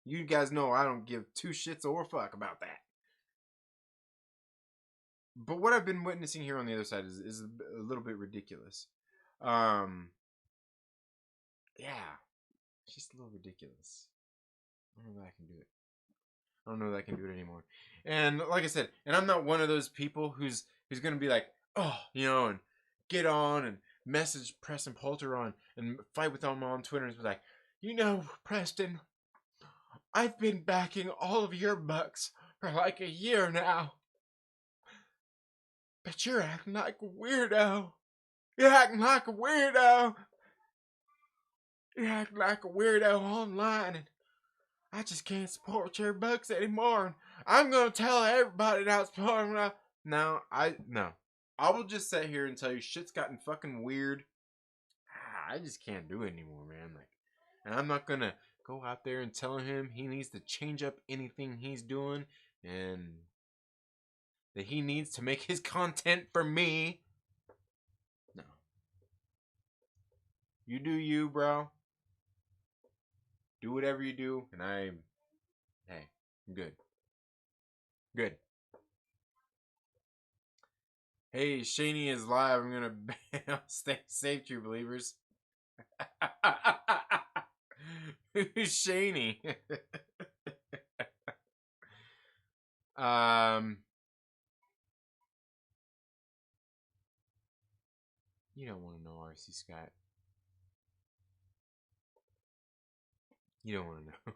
[SPEAKER 1] You guys know I don't give two shits or a fuck about that. But what I've been witnessing here on the other side is a little bit ridiculous. Um, yeah, it's just a little ridiculous. I don't know that I can do it. I don't know that I can do it anymore. And like I said, and I'm not one of those people who's gonna be like, oh, you know, and get on and message Preston Poulter on and fight with him on Twitter and be like, you know, Preston, I've been backing all of your bucks for like a year now, but you're acting like a weirdo. You're acting like a weirdo. You're acting like a weirdo online, and I just can't support your books anymore. And I'm gonna tell everybody not supporting them. No, I will just sit here and tell you shit's gotten fucking weird. I just can't do it anymore, man. Like, and I'm not gonna go out there and tell him he needs to change up anything he's doing and that he needs to make his content for me. No. You do you, bro. Do whatever you do, and I'm good. Good. Hey, Shaney is live. I'm gonna stay safe, true believers. Who's Shaney? You don't want to know RC Scott. You don't want to know.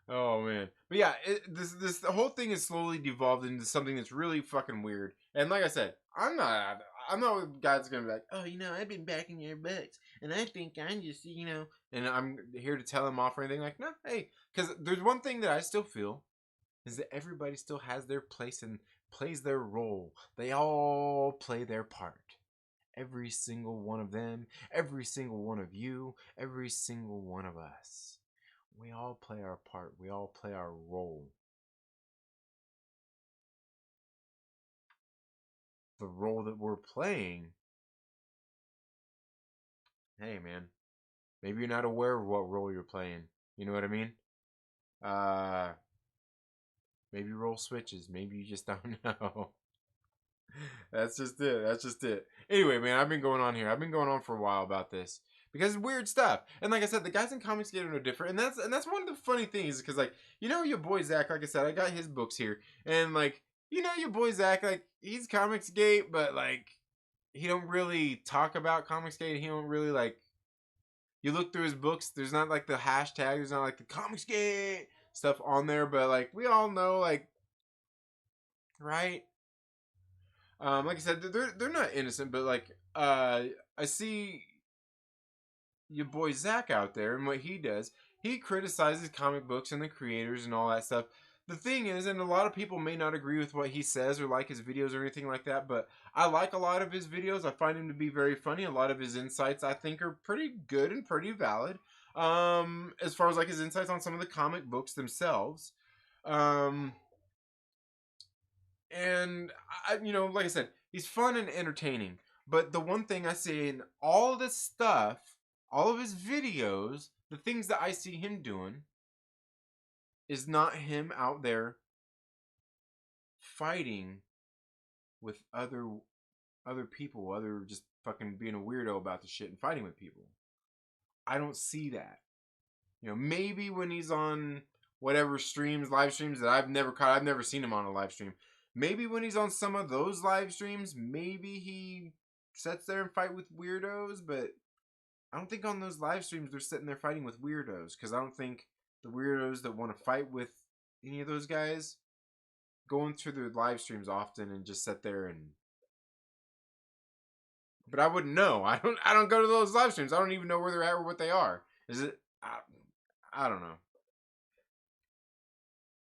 [SPEAKER 1] Oh man, but yeah, this the whole thing has slowly devolved into something that's really fucking weird. And like I said, I'm not a guy that's gonna be like, oh, you know, I've been backing your books, and I think I'm just, you know, and I'm here to tell him off or anything. Like, no, hey, because there's one thing that I still feel is that everybody still has their place and plays their role. They all play their part. Every single one of them, every single one of you, every single one of us. We all play our part. We all play our role. The role that we're playing, hey man, maybe you're not aware of what role you're playing. You know what I mean? Uh, maybe role switches. Maybe you just don't know. That's just it. That's just it. Anyway, man, I've been going on here. I've been going on for a while about this because it's weird stuff. And like I said, the guys in comics get are different, and that's one of the funny things because like you know your boy Zach, like I said, I got his books here, and like you know your boy Zach, like he's Comics Gate, but like he don't really talk about Comics Gate. He don't really like. You look through his books. There's not like the hashtag. There's not like the Comics Gate stuff on there, but like we all know, like right. Like I said, they're not innocent, but like I see your boy Zach out there and what he does. He criticizes comic books and the creators and all that stuff. The thing is, and a lot of people may not agree with what he says or like his videos or anything like that, but I like a lot of his videos. I find him to be very funny. A lot of his insights I think are pretty good and pretty valid. As far as like his insights on some of the comic books themselves. Um, and you know, like I said, he's fun and entertaining. But the one thing I see in all this stuff, all of his videos, the things that I see him doing, is not him out there fighting with other people, other just fucking being a weirdo about the shit and fighting with people. I don't see that. You know, maybe when he's on whatever streams, live streams that I've never caught, I've never seen him on a live stream. Maybe when he's on some of those live streams, maybe he sits there and fight with weirdos, but I don't think on those live streams they're sitting there fighting with weirdos because I don't think the weirdos that want to fight with any of those guys go into their live streams often and just sit there and. But I wouldn't know. I don't go to those live streams. I don't even know where they're at or what they are. Is it? I don't know.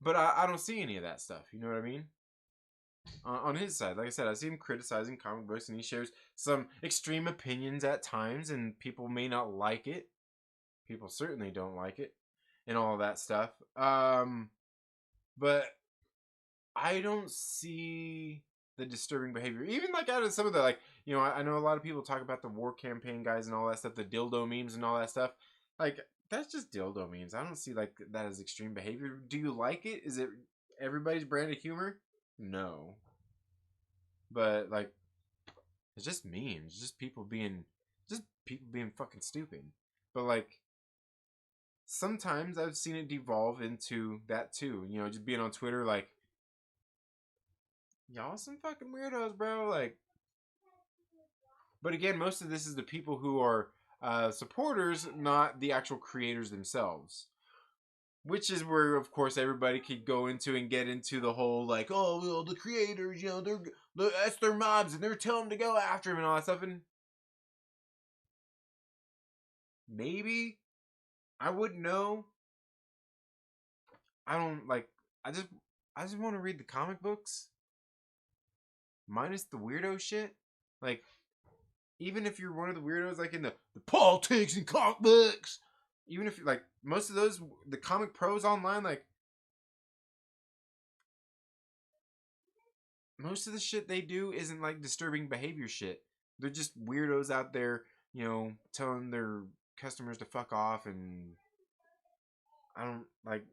[SPEAKER 1] But I don't see any of that stuff. You know what I mean? on his side. Like I said, I see him criticizing comic books, and he shares some extreme opinions at times, and people may not like it. People certainly don't like it, and all of that stuff. But I don't see the disturbing behavior. Even like out of some of the like, I know a lot of people talk about the war campaign guys and all that stuff, the dildo memes and all that stuff. Like that's just dildo memes. I don't see like that as extreme behavior. Do you like it? Is it everybody's brand of humor? No. But like it's just memes, just people being fucking stupid. But like sometimes I've seen it devolve into that too. Just being on Twitter like y'all some fucking weirdos, bro. Like, but again, most of this is the people who are supporters, not the actual creators themselves. Which is where, of course, everybody could go into and get into the whole like, oh, well, the creators, that's their mobs, and they're telling them to go after them and all that stuff. And maybe I wouldn't know. I don't like. I just want to read the comic books, minus the weirdo shit. Like, even if you're one of the weirdos, like in the politics and comic books, even if like most of those, the comic pros online, like most of the shit they do isn't like disturbing behavior shit. They're just weirdos out there, telling their customers to fuck off, and I don't like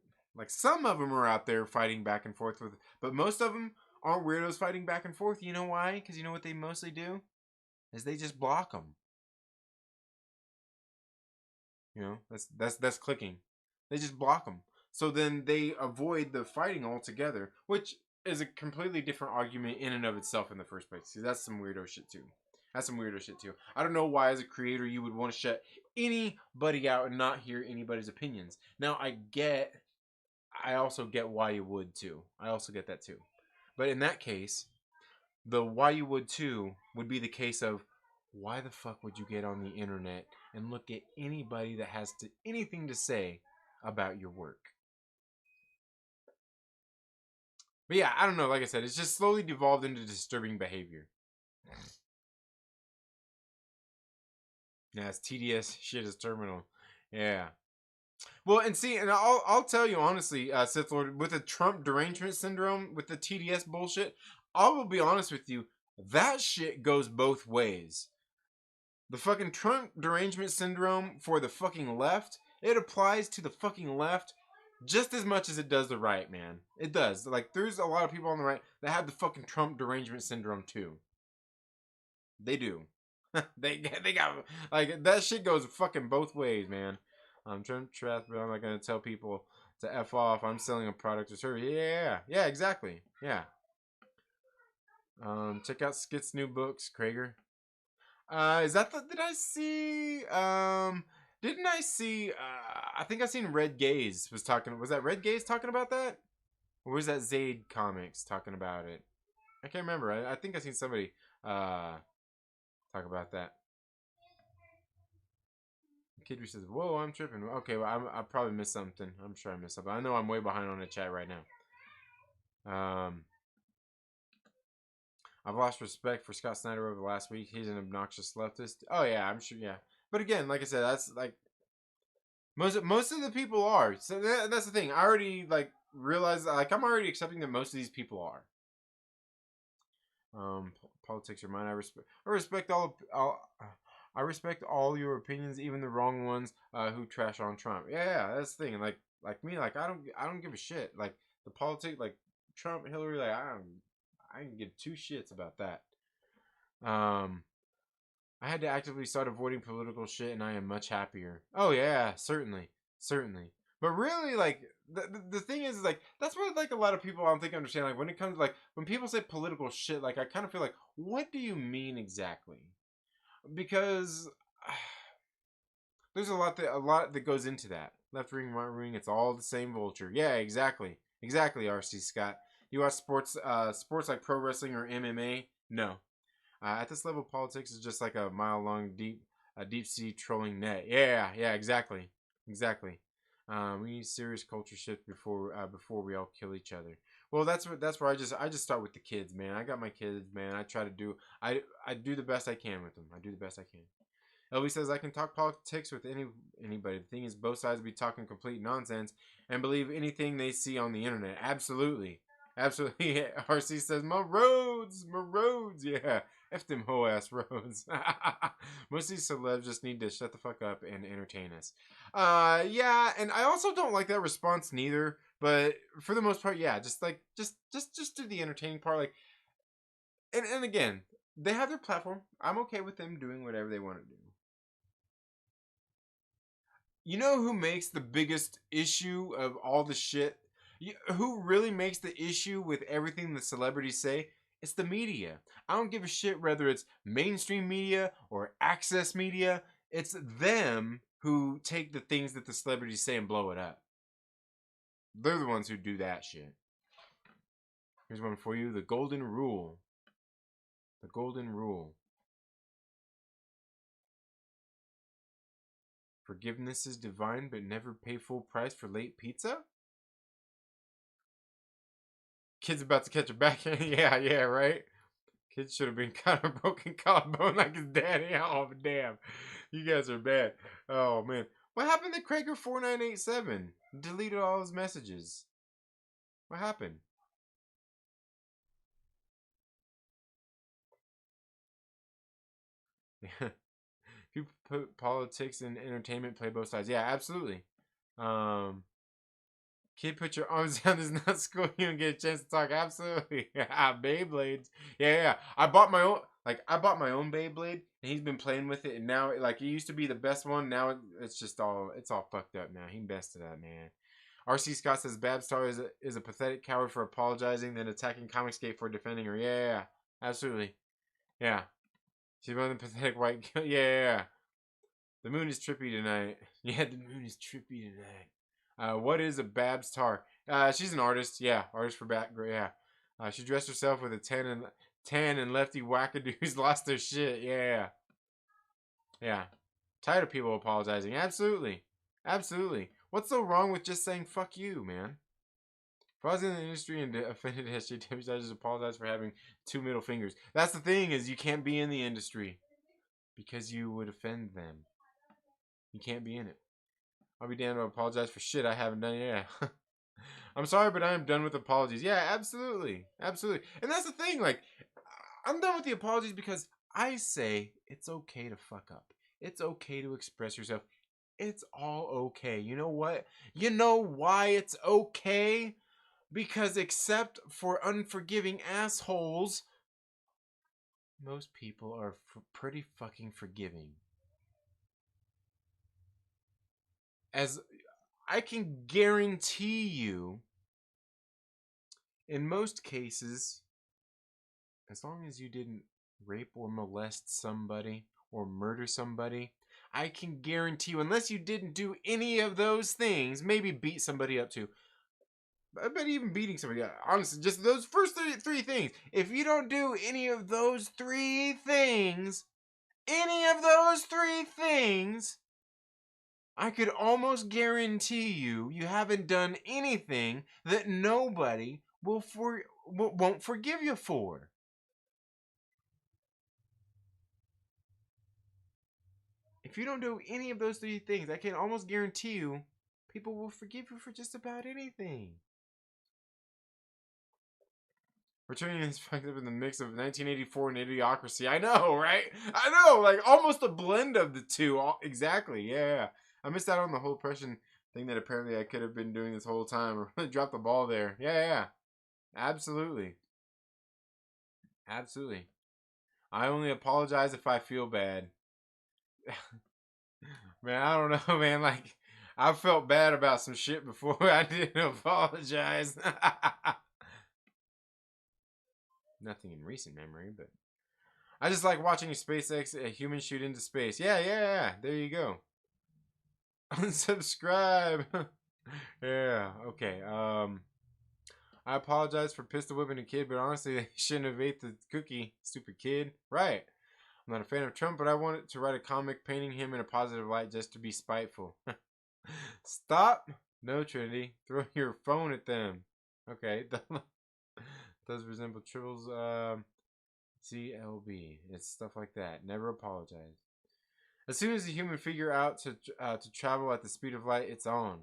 [SPEAKER 1] some of them are out there fighting back and forth with, but most of them aren't weirdos fighting back and forth. You know why? Because you know what they mostly do is they just block them. That's clicking. They just block them. So then they avoid the fighting altogether, which is a completely different argument in and of itself in the first place. See, that's some weirdo shit too. I don't know why, as a creator, you would want to shut anybody out and not hear anybody's opinions. Now, I also get why you would too. I also get that too. But in that case, the why you would too would be the case of why the fuck would you get on the internet and look at anybody that has anything to say about your work? But yeah, I don't know. Like I said, it's just slowly devolved into disturbing behavior. Yeah, it's TDS. Shit is terminal. Yeah. Well, and see, and I'll tell you honestly, Sith Lord, with the Trump derangement syndrome, with the TDS bullshit, I will be honest with you, that shit goes both ways. The fucking Trump derangement syndrome for the fucking left, it applies to the fucking left just as much as it does the right, man. It does. Like, there's a lot of people on the right that have the fucking Trump derangement syndrome too. They do. they got like that shit goes fucking both ways, man. I'm trying to trust, but I'm not gonna tell people to f off. I'm selling a product or service. Yeah, exactly. Yeah. Check out Skit's new books, Krager. Is that did I see? Didn't I see? I think I seen Red Gaze was talking. Was that Red Gaze talking about that, or was that Zaid Comics talking about it? I can't remember. I think I seen somebody talk about that. Kidry says, "Whoa, I'm tripping." Okay, well, I probably missed something. I'm sure I missed something. I know I'm way behind on the chat right now. I've lost respect for Scott Snyder over the last week. He's an obnoxious leftist. Oh yeah, I'm sure. Yeah, but again, like I said, that's like most of the people are. So that's the thing. I already like realized. Like I'm already accepting that most of these people are. Politics are mine. I respect I respect all your opinions, even the wrong ones. Who trash on Trump? Yeah, that's the thing. Like me, like I don't give a shit. Like the politics, like Trump, Hillary, like I can give two shits about that. I had to actively start avoiding political shit, and I am much happier. Oh yeah, certainly. But really, like the thing is like that's what like a lot of people I don't think understand. Like when it comes to, like when people say political shit, like I kind of feel like, what do you mean exactly? Because there's a lot that goes into that. Left wing, right wing, it's all the same vulture. Yeah, exactly. RC Scott. You watch sports like pro wrestling or MMA? No. At this level, politics is just like a mile long deep sea trolling net. Yeah, exactly. We need serious culture shift before we all kill each other. Well, that's where I just start with the kids, man. I got my kids, man. I try to do I do the best I can with them. I do the best I can. LB says I can talk politics with anybody. The thing is, both sides be talking complete nonsense and believe anything they see on the internet. Absolutely, absolutely. RC says my roads. Yeah, f them hoe ass roads. Most of these celebs just need to shut the fuck up and entertain us. Yeah, and I also don't like that response neither. But for the most part, yeah, just like just do the entertaining part. Like, and again, they have their platform. I'm okay with them doing whatever they want to do. You know who makes the biggest issue of all the shit? Who really makes the issue with everything the celebrities say? It's the media. I don't give a shit whether it's mainstream media or access media. It's them who take the things that the celebrities say and blow it up. They're the ones who do that shit. Here's one for you. The golden rule. The golden rule. Forgiveness is divine, but never pay full price for late pizza? Kid's about to catch a backhand. Yeah, right? Kid should have been kind of broken collarbone like his daddy. Oh, damn. You guys are bad. Oh, man. What happened to Krager4987? Deleted all his messages. What happened? If you put politics and entertainment, play both sides. Yeah, absolutely. Kid, put your arms down. This is not school. You don't get a chance to talk. Absolutely. Yeah, Beyblades. Yeah. I bought my own. Like, I bought my own Beyblade, and he's been playing with it. And now, like, it used to be the best one. Now it's just it's all fucked up now. He messed it up, man. RC Scott says Babstar is a pathetic coward for apologizing, then attacking Comicsgate for defending her. Yeah. Absolutely. Yeah. She's one of the pathetic white. Yeah. The moon is trippy tonight. Yeah, the moon is trippy tonight. What is a Babs Tar? She's an artist. Yeah, artist for Bat. Yeah. She dressed herself with a tan and lefty wackadoos lost their shit. Yeah. Tired of people apologizing. Absolutely. What's so wrong with just saying fuck you, man? If I was in the industry and offended SJWs, I just apologize for having two middle fingers. That's the thing, is you can't be in the industry because you would offend them. You can't be in it. I'll be damned to apologize for shit I haven't done. Yeah. I'm sorry, but I am done with apologies. Yeah, absolutely. And that's the thing. Like, I'm done with the apologies because I say it's okay to fuck up. It's okay to express yourself. It's all okay. You know what? You know why it's okay? Because except for unforgiving assholes, most people are pretty fucking forgiving. As I can guarantee you, in most cases, as long as you didn't rape or molest somebody or murder somebody, I can guarantee you, unless you didn't do any of those things, maybe beat somebody up too. I bet even beating somebody up, honestly, just those first three things. If you don't do any of those three things, I could almost guarantee you haven't done anything that nobody won't forgive you for. If you don't do any of those three things, I can almost guarantee you people will forgive you for just about anything. Returning is fucked up in the mix of 1984 and Idiocracy. I know, right? I know, like almost a blend of the two. Exactly, yeah. I missed out on the whole oppression thing that apparently I could have been doing this whole time. I really dropped the ball there. Yeah. Absolutely. I only apologize if I feel bad. Man, I don't know, man. Like, I felt bad about some shit before I didn't apologize. Nothing in recent memory, but I just like watching a SpaceX a human shoot into space. Yeah. There you go. Unsubscribe. Yeah. Okay. I apologize for pistol whipping a kid, but honestly, they shouldn't have ate the cookie. Stupid kid. Right. I'm not a fan of Trump, but I wanted to write a comic painting him in a positive light just to be spiteful. Stop. No, Trinity. Throw your phone at them. Okay. Does resemble tribbles. CLB. It's stuff like that. Never apologize. As soon as the human figure out to travel at the speed of light, it's on.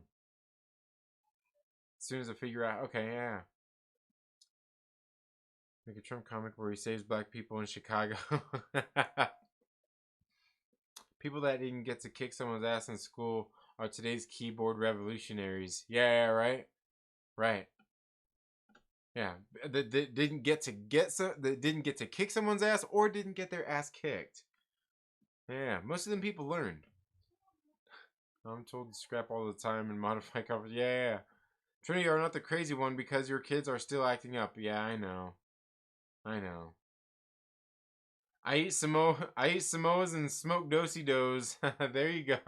[SPEAKER 1] As soon as I figure out, okay, yeah. Make a Trump comic where he saves black people in Chicago. People that didn't get to kick someone's ass in school are today's keyboard revolutionaries. Yeah, right, right. Yeah, that didn't get to kick someone's ass or didn't get their ass kicked. Yeah, most of them people learned. I'm told to scrap all the time and modify coverage. Yeah. Trinity, you're not the crazy one because your kids are still acting up. Yeah, I know. I know. I eat Samoas and smoke do-si-dos. There you go.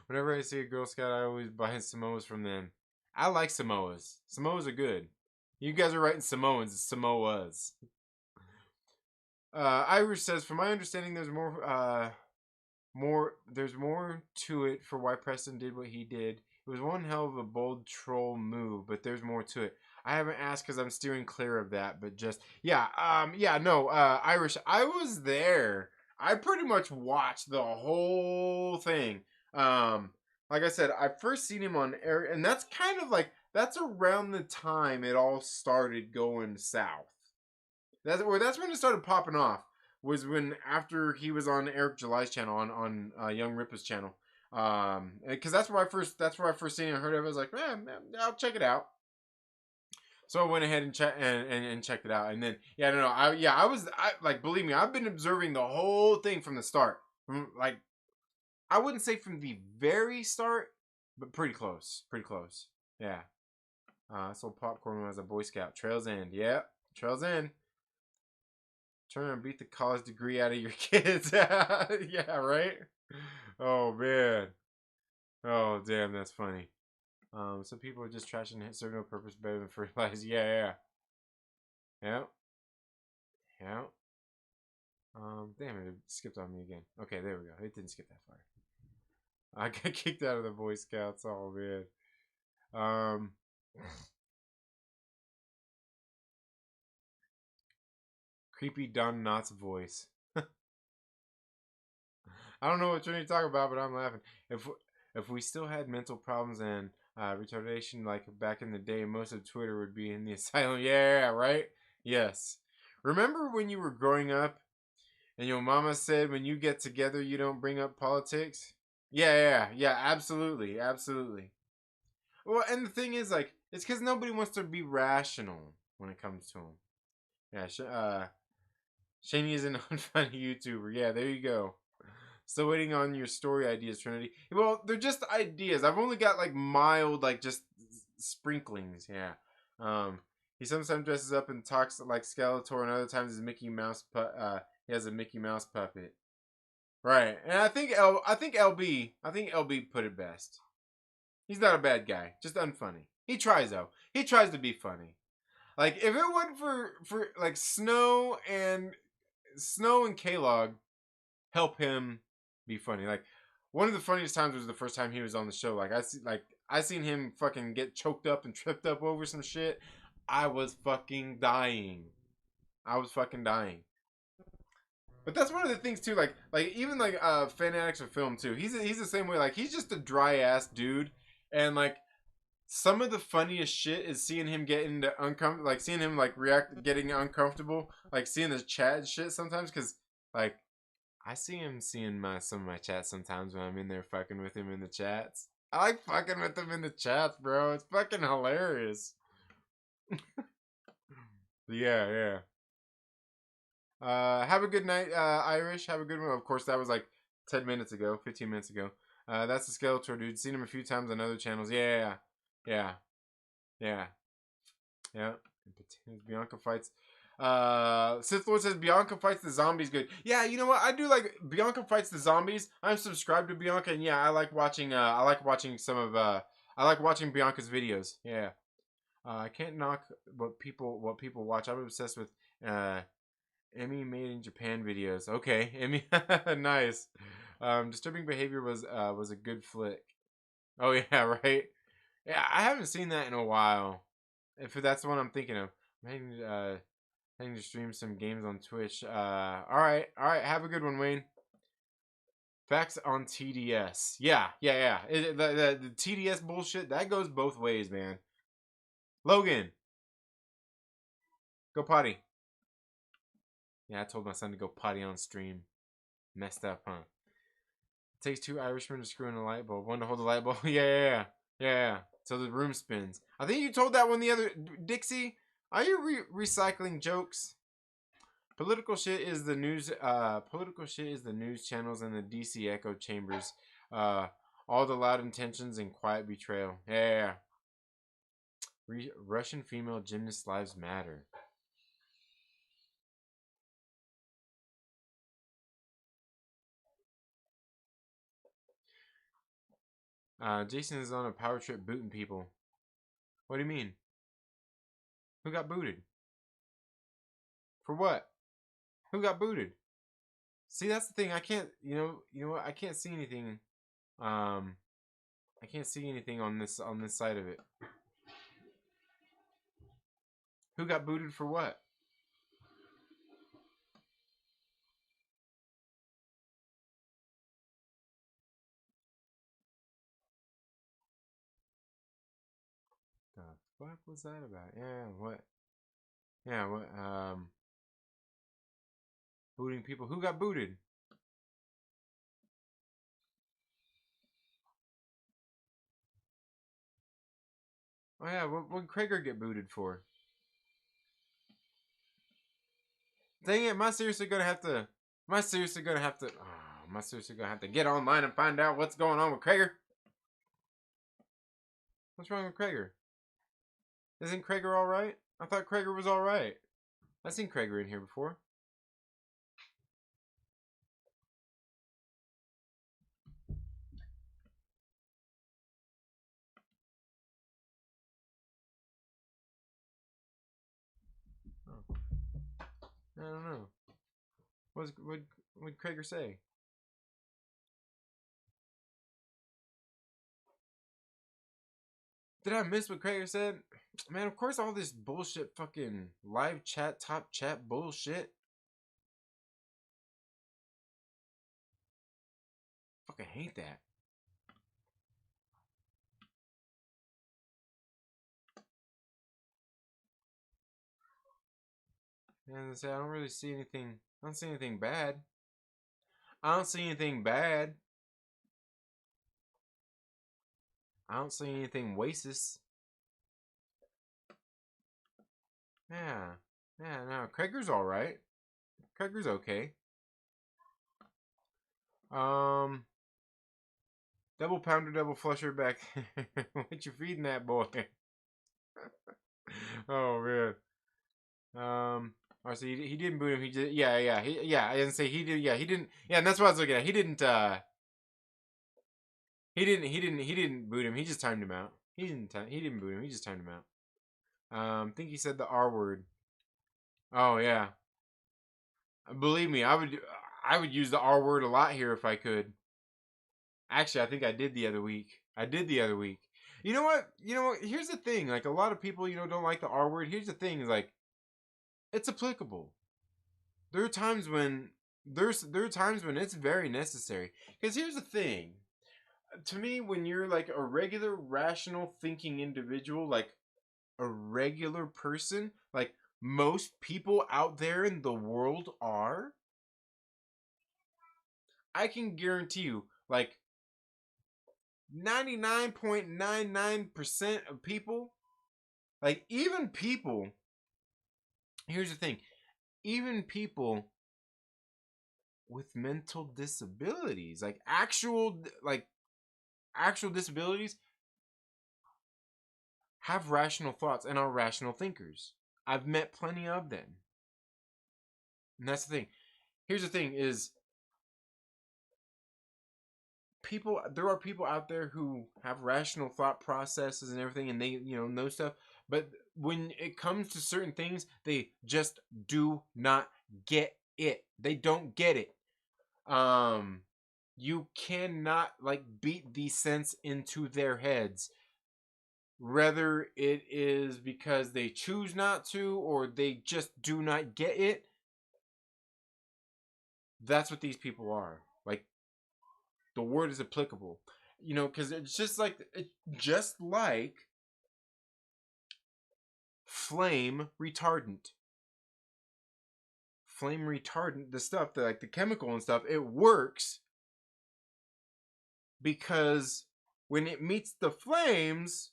[SPEAKER 1] Whenever I see a Girl Scout, I always buy Samoas from them. I like Samoas. Samoas are good. You guys are writing Samoans. It's Samoas. Irish says, from my understanding, there's more to it for why Preston did what he did. It was one hell of a bold troll move, but there's more to it. I haven't asked because I'm steering clear of that, but just Irish. I was there. I pretty much watched the whole thing. Like I said, I first seen him on air, and that's around the time it all started going south. That's when it started popping off. Was when after he was on Eric July's channel on Young Ripa's channel. Because that's where I first seen it and heard of it. I was like, man, I'll check it out. So I went ahead and checked it out, and then believe me, I've been observing the whole thing from the start. Like, I wouldn't say from the very start, but pretty close. Yeah. I sold popcorn when I was a Boy Scout. Trail's End. Yeah, Trail's End. Trying to beat the college degree out of your kids. Yeah, right? Oh, man. Oh, damn, that's funny. Some people are just trashing it, serve no purpose better than fertilizer. Yeah. Damn it skipped on me again. Okay, there we go. It didn't skip that far. I got kicked out of the Boy Scouts. Oh, man. Creepy Don Knotts voice. I don't know what you're talking about, but I'm laughing. If we still had mental problems and retardation like back in the day, most of Twitter would be in the asylum. Yeah, right? Yes. Remember when you were growing up and your mama said when you get together you don't bring up politics? Yeah, absolutely. Well, and the thing is, like, it's because nobody wants to be rational when it comes to them. Yeah, Shaney is an unfunny YouTuber. Yeah, there you go. Still waiting on your story ideas, Trinity. Well, they're just ideas. I've only got like mild, like just sprinklings. Yeah. He sometimes dresses up and talks like Skeletor, and other times is Mickey Mouse. He has a Mickey Mouse puppet. Right, and I think LB put it best. He's not a bad guy, just unfunny. He tries though. He tries to be funny. Like if it wasn't for like Snow and K-Log help him be funny. Like one of the funniest times was the first time he was on the show. I seen him fucking get choked up and tripped up over some shit. I was fucking dying. But that's one of the things too. Like even like fanatics of film too. He's the same way. Like he's just a dry ass dude, and like some of the funniest shit is seeing him get into uncomfortable. Like seeing him like react, getting uncomfortable. Like seeing the chat and shit sometimes, because like I see him seeing some of my chats sometimes when I'm in there fucking with him in the chats. I like fucking with him in the chats, bro. It's fucking hilarious. Yeah. Have a good night, Irish. Have a good one. Of course, that was like 10 minutes ago, 15 minutes ago. That's the Skeletor dude. Seen him a few times on other channels. Yeah. Bianca fights. Sith Lord says Bianca fights the zombies good. Yeah, you know what? I do like Bianca fights the zombies. I'm subscribed to Bianca, and yeah, I like watching Bianca's videos. Yeah. I can't knock what people watch. I'm obsessed with Emmy made in Japan videos. Okay, Emmy, nice. Disturbing Behavior was a good flick. Oh yeah, right. Yeah, I haven't seen that in a while. If that's the one I'm thinking of, I need to stream some games on Twitch. All right. Have a good one, Wayne. Facts on TDS. Yeah. The TDS bullshit that goes both ways, man. Logan, go potty. Yeah, I told my son to go potty on stream. Messed up, huh? It takes two Irishmen to screw in a light bulb. One to hold the light bulb. Yeah. So the room spins. I think you told that one the other. Dixie, are you recycling jokes? Political shit is the news. Political shit is the news channels and the DC echo chambers. Uh, all the loud intentions and quiet betrayal. Yeah. Russian female gymnast lives matter. Jason is on a power trip booting people. What do you mean? Who got booted? For what? Who got booted? See, that's the thing. I can't. You know what? I can't see anything. Um, I can't see anything on this side of it. Who got booted for what? The fuck was that about? Yeah, what? Yeah, what? Booting people. Who got booted? Oh yeah, what did Krager get booted for? Dang it! Am I seriously gonna have to? Am I seriously gonna have to? Oh, am I seriously gonna have to get online and find out what's going on with Krager? What's wrong with Krager? Isn't Krager all right? I thought Krager was all right. I've seen Krager in here before. Oh, I don't know. What Krager say? Did I miss what Krager said? Man, of course all this bullshit fucking live chat, top chat bullshit. Fucking hate that. And I say I don't really see anything. I don't see anything bad. I don't see anything bad. I don't see anything racist. Yeah. Yeah, no. Krager's alright. Krager's okay. Um Double pounder, double flusher back. What you feeding that boy? Oh man. Oh, so he didn't boot him. He did. Yeah. I didn't say he did. Yeah, he didn't. Yeah, and that's what I was looking at. He didn't. He didn't boot him. He just timed him out. He didn't. He didn't boot him. He just timed him out. I think he said the R word. Oh yeah. Believe me, I would use the R word a lot here if I could. Actually, I think I did the other week. I did the other week. You know what? You know what? Here's the thing. Like a lot of people, don't like the R word. Here's the thing. Is like, it's applicable. There are times when there are times when it's very necessary. Because here's the thing. To me, when you're like a regular, rational thinking individual, like a regular person, like most people out there in the world are, I can guarantee you, like 99.99% of people, like even people, here's the thing, even people with mental disabilities, like actual disabilities, have rational thoughts and are rational thinkers. I've met plenty of them. And that's the thing. Here's the thing is there are people out there who have rational thought processes and everything, and they know stuff, but when it comes to certain things they just do not get it. They don't get it. You cannot like beat these sense into their heads. Whether it is because they choose not to or they just do not get it, that's what these people are. Like the word is applicable, because it's just like flame retardant. Flame retardant, the stuff that like the chemical and stuff, it works because when it meets the flames,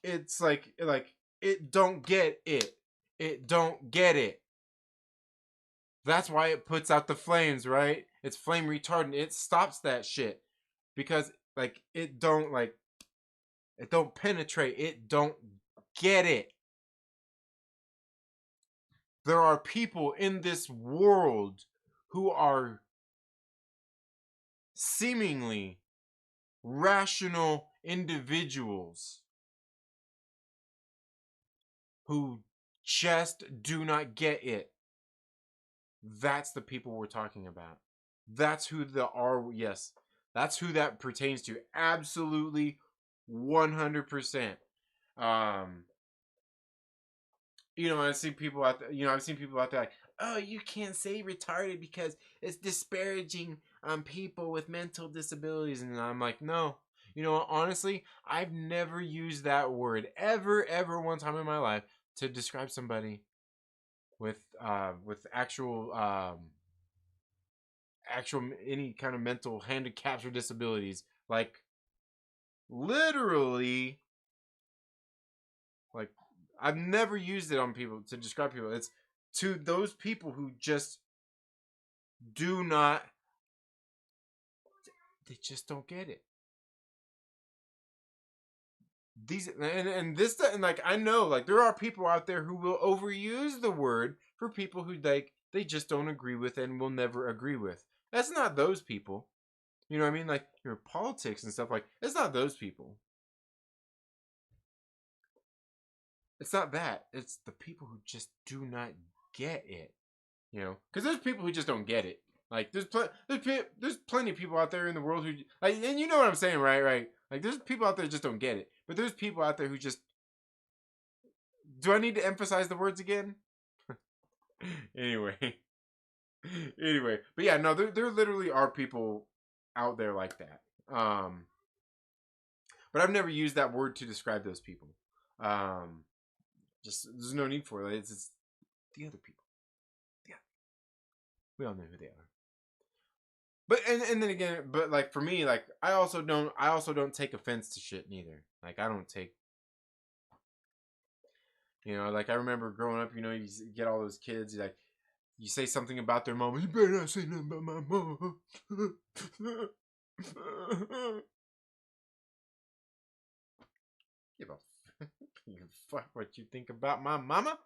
[SPEAKER 1] it's like it don't get it. It don't get it. That's why it puts out the flames, right? It's flame retardant. It stops that shit because it don't penetrate. It don't get it. There are people in this world who are seemingly rational individuals who just do not get it. That's the people we're talking about. That's who yes, that's who that pertains to. Absolutely 100%. Um, I've seen people out there, like, oh, you can't say retarded because it's disparaging people with mental disabilities. And I'm like, no. Honestly, I've never used that word ever one time in my life to describe somebody with actual any kind of mental handicaps or disabilities. Like literally, like I've never used it on people to describe people. It's to those people who just do not, they just don't get it. These and this and like I know like there are people out there who will overuse the word for people who they just don't agree with and will never agree with. That's not those people. You know what I mean? Like your politics and stuff, like it's not those people. It's not that. It's the people who just do not get it. Because there's people who just don't get it. Like there's plenty of people out there in the world who like, and you know what I'm saying, right? Right? Like there's people out there that just don't get it. But there's people out there who just. Do I need to emphasize the words again? anyway, but yeah, no, there literally are people out there like that. But I've never used that word to describe those people. Just there's no need for it. It's the other people. Yeah, we all know who they are. But and then again, but like for me, like I also don't take offense to shit neither. Like I don't take, like I remember growing up, you get all those kids, like you say something about their mom, you better not say nothing about my mom. Give a you fuck what you think about my mama.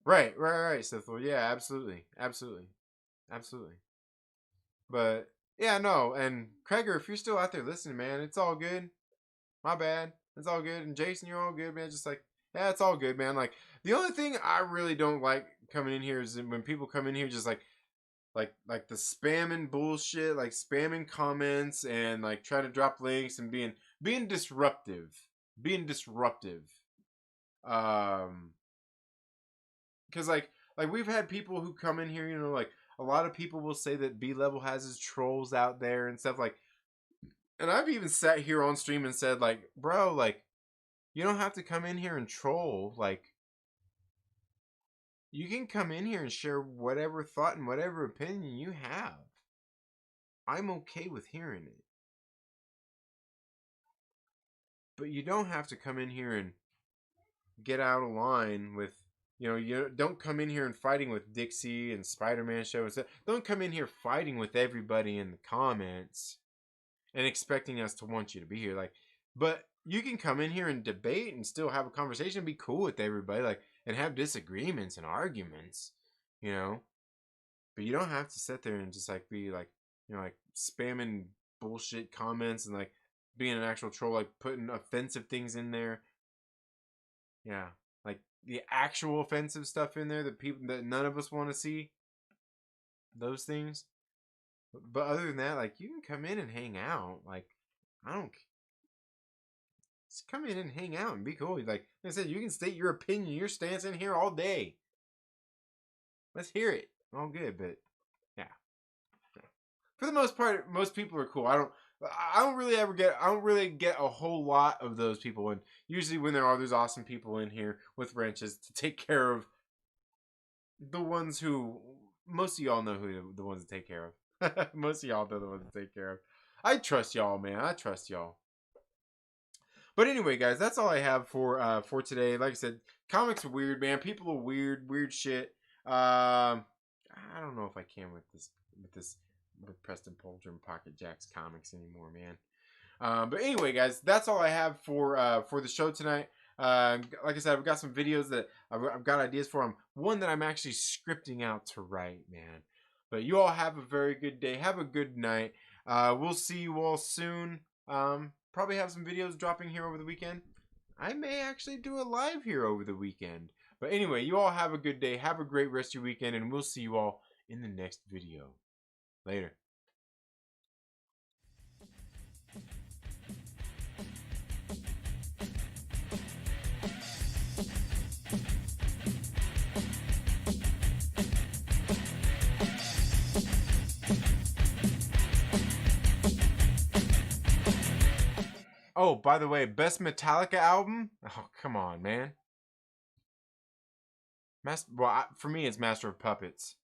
[SPEAKER 1] right, Sith. Well, yeah, absolutely. But yeah, no, and Kreger, if you're still out there listening, man, it's all good. My bad. It's all good. And Jason, you're all good, man. Just like, yeah, it's all good, man. Like the only thing I really don't like coming in here is when people come in here just like the spamming bullshit, like spamming comments and like trying to drop links and being disruptive. Being disruptive. Because like we've had people who come in here, like a lot of people will say that B Level has his trolls out there and stuff like, and I've even sat here on stream and said like, bro, like you don't have to come in here and troll. Like you can come in here and share whatever thought and whatever opinion you have. I'm okay with hearing it. But you don't have to come in here and get out of line with, you don't come in here and fighting with Dixie and Spider-Man show and stuff. Don't come in here fighting with everybody in the comments and expecting us to want you to be here. Like, but you can come in here and debate and still have a conversation, be cool with everybody, like, and have disagreements and arguments, But you don't have to sit there and just like be like, like spamming bullshit comments and like being an actual troll, like putting offensive things in there. Yeah, like the actual offensive stuff in there that none of us want to see. those things. But other than that, like, you can come in and hang out. Like, I don't. Just come in and hang out and be cool. Like I said, you can state your opinion, your stance in here all day. Let's hear it. All good, but yeah. For the most part, most people are cool. I don't really get a whole lot of those people. And usually when there are those awesome people in here with wrenches to take care of the ones who, most of y'all know who the ones to take care of. Most of y'all know the ones to take care of. I trust y'all, man. I trust y'all. But anyway, guys, that's all I have for today. Like I said, comics are weird, man. People are weird shit. I don't know if I can with Preston Polter and Pocket Jack's comics anymore, man. But anyway, guys, that's all I have for the show tonight. Like I said, I've got some videos that I've got ideas for. One that I'm actually scripting out to write, man. But you all have a very good day. Have a good night. We'll see you all soon. Probably have some videos dropping here over the weekend. I may actually do a live here over the weekend. But anyway, you all have a good day. Have a great rest of your weekend, and we'll see you all in the next video. Later. Oh, by the way, best Metallica album? Oh, come on, man. For me, it's Master of Puppets.